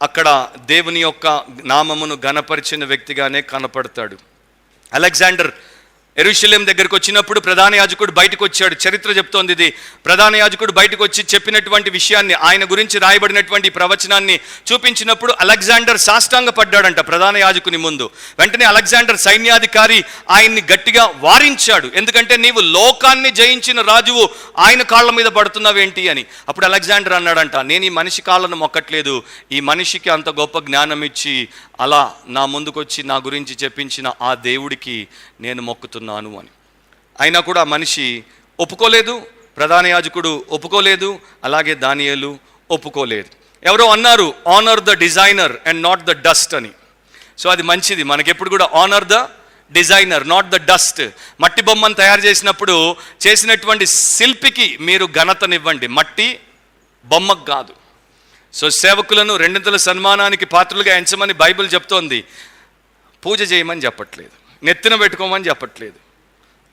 [SPEAKER 1] అక్కడ దేవుని యొక్క నామమును ఘనపరిచిన వ్యక్తిగానే కనపడతాడు. అలెగ్జాండర్ యెరూషలేం దగ్గరికి వచ్చినప్పుడు ప్రధాన యాజకుడు బయటకు వచ్చాడు. చరిత్ర చెప్తోంది ఇది. ప్రధాన యాజకుడు బయటకు వచ్చి చెప్పినటువంటి విషయాన్ని, ఆయన గురించి రాయబడినటువంటి ప్రవచనాన్ని చూపించినప్పుడు అలెగ్జాండర్ సాష్టాంగ పడ్డాడంట ప్రధాన యాజకుని ముందు. వెంటనే అలెగ్జాండర్ సైన్యాధికారి ఆయన్ని గట్టిగా వారించాడు. ఎందుకంటే నీవు లోకాన్ని జయించిన రాజువు, ఆయన కాళ్ళ మీద పడుతున్నావేంటి అని. అప్పుడు అలెగ్జాండర్ అన్నాడంట, నేను ఈ మనిషి కాళ్ళను మొక్కట్లేదు, ఈ మనిషికి అంత గొప్ప జ్ఞానం ఇచ్చి అలా నా ముందుకొచ్చి నా గురించి చెప్పించిన ఆ దేవుడికి నేను మొక్కుతున్నాను అని. అయినా కూడా ఆ మనిషి ఒప్పుకోలేదు, ప్రధాన యాజకుడు ఒప్పుకోలేదు, అలాగే దానియేలు ఒప్పుకోలేదు. ఎవరో అన్నారు, honour the designer and not the dust అని. సో అది మంచిది, మనకెప్పుడు కూడా honour the designer not the dust. మట్టి బొమ్మను తయారు చేసినప్పుడు చేసినటువంటి శిల్పికి మీరు ఘనతనివ్వండి, మట్టి బొమ్మకు కాదు. సో సేవకులను 2 సన్మానానికి పాత్రలుగా ఎంచమని బైబిల్ చెప్తోంది. పూజ చేయమని చెప్పట్లేదు, నెత్తిన పెట్టుకోమని చెప్పట్లేదు,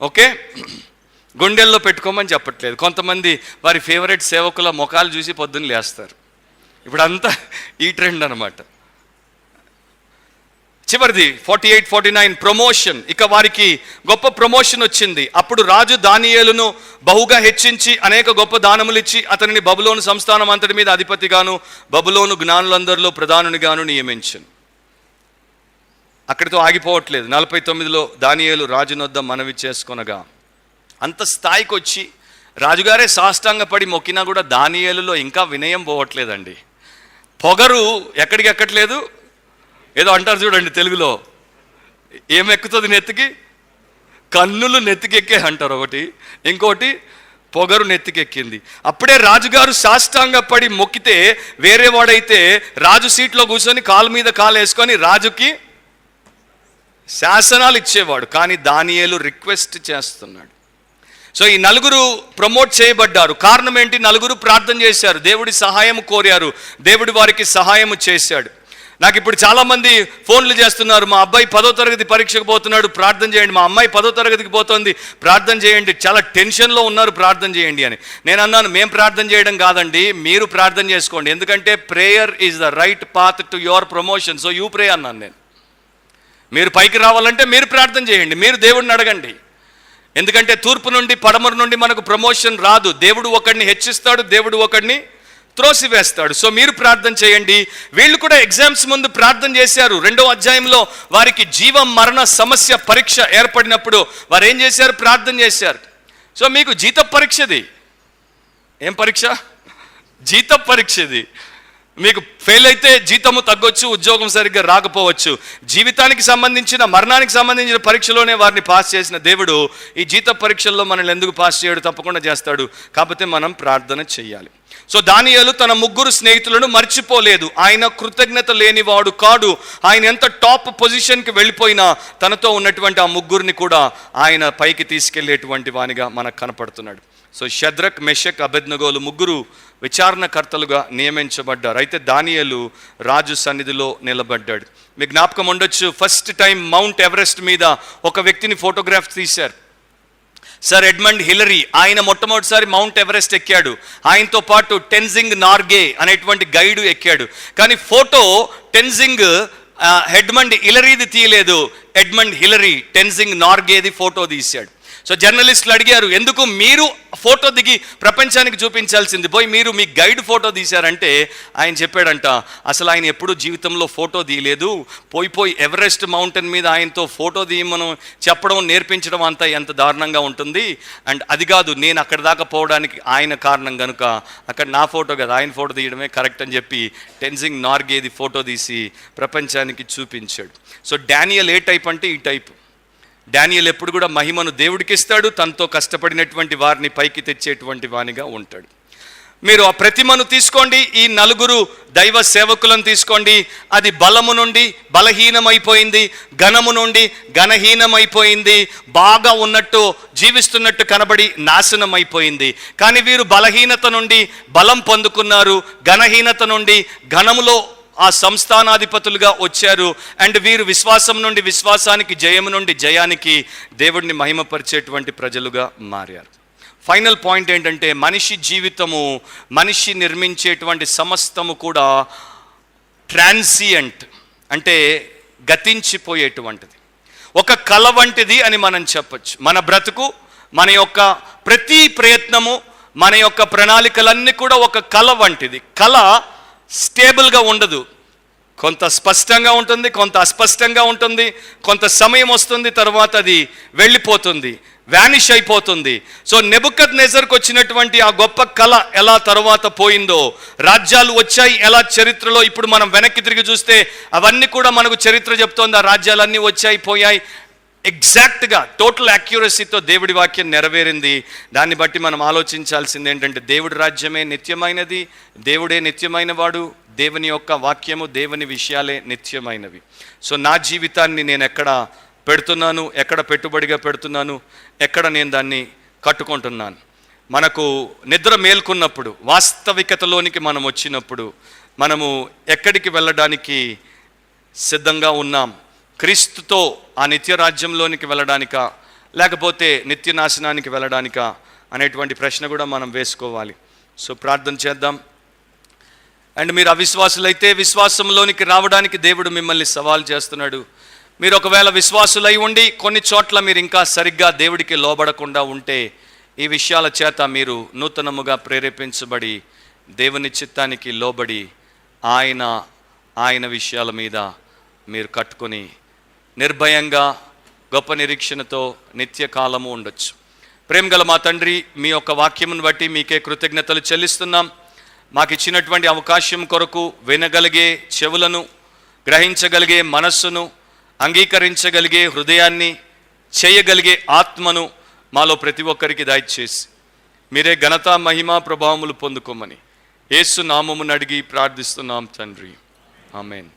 [SPEAKER 1] ఓకే, గుండెల్లో పెట్టుకోమని చెప్పట్లేదు. కొంతమంది వారి ఫేవరెట్ సేవకుల ముఖాలు చూసి పొద్దున్న లేస్తారు. ఇప్పుడు అంతా ఈ ట్రెండ్ అనమాట. చివరిది 48-49 ప్రమోషన్. ఇక వారికి గొప్ప ప్రమోషన్ వచ్చింది. అప్పుడు రాజు దానియేలును బహుగా హెచ్చించి అనేక గొప్ప దానములు ఇచ్చి అతనిని బబులోను సంస్థానం అంతటి మీద అధిపతిగాను, బబులోను జ్ఞానులందరిలో ప్రధానునిగాను నియమించను. అక్కడితో ఆగిపోవట్లేదు. 49లో దానియేలు రాజునొద్ద మనవి చేసుకొనగా, అంత స్థాయికి వచ్చి రాజుగారే సాష్టాంగపడి మొక్కినా కూడా దానియేలులో ఇంకా వినయం పోవట్లేదండి. పొగరు ఎక్కడికి ఎక్కట్లేదు. ఏదో అంటారు చూడండి తెలుగులో, ఏమెక్కుతుంది నెత్తికి, కన్నులు నెత్తికెక్కే అంటారు ఒకటి, ఇంకోటి పొగరు నెత్తికెక్కింది. అప్పుడే రాజుగారు సాష్టాంగపడి మొక్కితే, వేరే వాడైతే రాజు సీట్లో కూర్చొని కాలు మీద కాలు వేసుకొని రాజుకి శాసనాలు ఇచ్చేవాడు. కానీ దానియేలు రిక్వెస్ట్ చేస్తున్నాడు. సో ఈ 4 ప్రమోట్ చేయబడ్డారు. కారణం ఏంటి? 4 ప్రార్థన చేశారు, దేవుడి సహాయం కోరారు, దేవుడి వారికి సహాయం చేశాడు. నాకు ఇప్పుడు చాలామంది ఫోన్లు చేస్తున్నారు, మా అబ్బాయి 10వ తరగతి పరీక్షకు పోతున్నాడు, ప్రార్థన చేయండి, మా అమ్మాయి 10వ తరగతికి పోతుంది, ప్రార్థన చేయండి, చాలా టెన్షన్లో ఉన్నారు, ప్రార్థన చేయండి అని. నేను అన్నాను, మేము ప్రార్థన చేయడం కాదండి, మీరు ప్రార్థన చేసుకోండి. ఎందుకంటే prayer is the right path to your promotion. So you pray అన్నాను నేను. మీరు పైకి రావాలంటే మీరు ప్రార్థన చేయండి, మీరు దేవుడిని అడగండి. ఎందుకంటే తూర్పు నుండి పడమర నుండి మనకు ప్రమోషన్ రాదు. దేవుడు ఒకడిని హెచ్చిస్తాడు, దేవుడు ఒకడిని త్రోసివేస్తాడు. సో మీరు ప్రార్థన చేయండి. వీళ్ళు కూడా ఎగ్జామ్స్ ముందు ప్రార్థన చేశారు. 2వ అధ్యాయంలో వారికి జీవం మరణ సమస్య పరీక్ష ఏర్పడినప్పుడు వారు ఏం చేశారు? ప్రార్థన చేశారు. సో మీకు జీత పరీక్షది. ఏం పరీక్ష? జీత పరీక్షది. మీకు ఫెయిల్ అయితే జీతము తగ్గొచ్చు, ఉద్యోగం సరిగ్గా రాకపోవచ్చు. జీవితానికి సంబంధించిన, మరణానికి సంబంధించిన పరీక్షలోనే వారిని పాస్ చేసిన దేవుడు ఈ జీత పరీక్షల్లో మనల్ని ఎందుకు పాస్ చేయడు? తప్పకుండా చేస్తాడు. కాకపోతే మనం ప్రార్థన చెయ్యాలి. సో దానియేలు తన 3 స్నేహితులను మర్చిపోలేదు. ఆయన కృతజ్ఞత లేనివాడు కాడు. ఆయన ఎంత టాప్ పొజిషన్కి వెళ్ళిపోయినా తనతో ఉన్నటువంటి ఆ 3 కూడా ఆయన పైకి తీసుకెళ్లేటువంటి వానిగా మనకు కనపడుతున్నాడు. సో షద్రక్, మెషక్, అబేద్నెగోలు 3 విచారణకర్తలుగా నియమించబడ్డారు. అయితే దానియేలు రాజు సన్నిధిలో నిలబడ్డాడు. మీకు జ్ఞాపకం ఉండొచ్చు, ఫస్ట్ టైం మౌంట్ ఎవరెస్ట్ మీద ఒక వ్యక్తిని ఫోటోగ్రాఫ్ తీశారు. Sir Edmund Hillary. ఆయన మొట్టమొదటిసారి మౌంట్ ఎవరెస్ట్ ఎక్కాడు. ఆయనతో పాటు టెన్జింగ్ నార్గే అనేటువంటి గైడు ఎక్కాడు. కానీ ఫోటో టెన్జింగ్ ఎడ్మండ్ హిలరీది తీయలేదు, ఎడ్మండ్ హిలరీ టెన్జింగ్ నార్గేది ఫోటో తీశాడు. సో జర్నలిస్టులు అడిగారు, ఎందుకు మీరు ఫోటో దిగి ప్రపంచానికి చూపించాల్సింది పోయి మీరు మీ గైడ్ ఫోటో తీశారంటే ఆయన చెప్పాడంట, అసలు ఆయన ఎప్పుడూ జీవితంలో ఫోటో తీయలేదు, పోయి ఎవరెస్ట్ మౌంటైన్ మీద ఆయనతో ఫోటో తీయమని చెప్పడం, నేర్పించడం అంతా ఎంత దారుణంగా ఉంటుంది. అండ్ అది కాదు, నేను అక్కడ దాకా పోవడానికి ఆయన కారణం కనుక అక్కడ నా ఫోటో కదా, ఆయన ఫోటో తీయడమే కరెక్ట్ అని చెప్పి టెన్జింగ్ నార్గేది ఫోటో తీసి ప్రపంచానికి చూపించాడు. సో డానియల్ ఏ టైప్ అంటే ఈ టైప్. డానియల్ ఎప్పుడు కూడా మహిమను దేవుడికి ఇస్తాడు, తనతో కష్టపడినటువంటి వారిని పైకి తెచ్చేటువంటి వానిగా ఉంటాడు. మీరు ఆ ప్రతిమను తీసుకోండి, ఈ 4 దైవ సేవకులను తీసుకోండి. అది బలము నుండి బలహీనమైపోయింది, ఘనము నుండి ఘనహీనమైపోయింది, బాగా ఉన్నట్టు జీవిస్తున్నట్టు కనబడి నాశనం అయిపోయింది. కానీ వీరు బలహీనత నుండి బలం పొందుకున్నారు, ఘనహీనత నుండి ఘనములో ఆ సంస్థానాధిపతులుగా వచ్చారు. అండ్ వీరు విశ్వాసం నుండి విశ్వాసానికి, జయము నుండి జయానికి దేవుడిని మహిమపరిచేటువంటి ప్రజలుగా మారారు. ఫైనల్ పాయింట్ ఏంటంటే, మనిషి జీవితము, మనిషి నిర్మించేటువంటి సమస్తము కూడా ట్రాన్సియంట్, అంటే గతించిపోయేటువంటిది, ఒక కళ వంటిది అని మనం చెప్పచ్చు. మన బ్రతుకు, మన యొక్క ప్రతి ప్రయత్నము, మన యొక్క ప్రణాళికలన్నీ కూడా ఒక కళ వంటిది. కళ స్టేబుల్గా ఉండదు, కొంత స్పష్టంగా ఉంటుంది, కొంత అస్పష్టంగా ఉంటుంది, కొంత సమయం వస్తుంది, తర్వాత అది వెళ్ళిపోతుంది, వ్యానిష్ అయిపోతుంది. సో నెబుకద్నెజర్కు వచ్చినటువంటి ఆ గొప్ప కళ ఎలా తర్వాత పోయిందో, రాజ్యాలు వచ్చాయి ఎలా చరిత్రలో, ఇప్పుడు మనం వెనక్కి తిరిగి చూస్తే అవన్నీ కూడా మనకు చరిత్ర చెప్తోంది. ఆ రాజ్యాలన్నీ వచ్చాయి, పోయాయి. ఎగ్జాక్ట్గా టోటల్ యాక్యురసీతో దేవుడి వాక్యం నెరవేరింది. దాన్ని బట్టి మనం ఆలోచించాల్సింది ఏంటంటే, దేవుడి రాజ్యమే నిత్యమైనది, దేవుడే నిత్యమైన వాడు, దేవుని యొక్క వాక్యము, దేవుని విషయాలే నిత్యమైనవి. సో నా జీవితాన్ని నేను ఎక్కడ పెడుతున్నాను, ఎక్కడ పెట్టుబడిగా పెడుతున్నాను, ఎక్కడ నేను దాన్ని కట్టుకుంటున్నాను. మనకు నిద్ర మేల్కొన్నప్పుడు, వాస్తవికతలోనికి మనం వచ్చినప్పుడు, మనము ఎక్కడికి వెళ్ళడానికి సిద్ధంగా ఉన్నాం? క్రీస్తుతో ఆ నిత్య రాజ్యంలోనికి వెళ్ళడానికా, లేకపోతే నిత్య నాశనానికి వెళ్ళడానికా అనేటువంటి ప్రశ్న కూడా మనం వేసుకోవాలి. సో ప్రార్థన చేద్దాం. అండ్ మీరు అవిశ్వాసులైతే విశ్వాసంలోనికి రావడానికి దేవుడు మిమ్మల్ని సవాల్ చేస్తున్నాడు. మీరు ఒకవేళ విశ్వాసులై ఉండి కొన్ని చోట్ల మీరు ఇంకా సరిగ్గా దేవుడికి లోబడకుండా ఉంటే, ఈ విషయాల చేత మీరు నూతనముగా ప్రేరేపించబడి దేవుని చిత్తానికి లోబడి ఆయన విషయాల మీద మీరు కట్టుకొని నిర్భయంగా గొప్ప నిరీక్షణతో నిత్య కాలము ఉండొచ్చు. ప్రేమగల మా తండ్రి, మీ యొక్క వాక్యమును బట్టి మీకే కృతజ్ఞతలు చెల్లిస్తున్నాం. మాకు ఇచ్చినటువంటి అవకాశం కొరకు వినగలిగే చెవులను, గ్రహించగలిగే మనస్సును, అంగీకరించగలిగే హృదయాన్ని, చేయగలిగే ఆత్మను మాలో ప్రతి ఒక్కరికి దయచేసి మీరే ఘనత, మహిమ, ప్రభావములు పొందుకోమని యేసు నామమును అడిగి ప్రార్థిస్తున్నాం తండ్రి. ఆమేన్.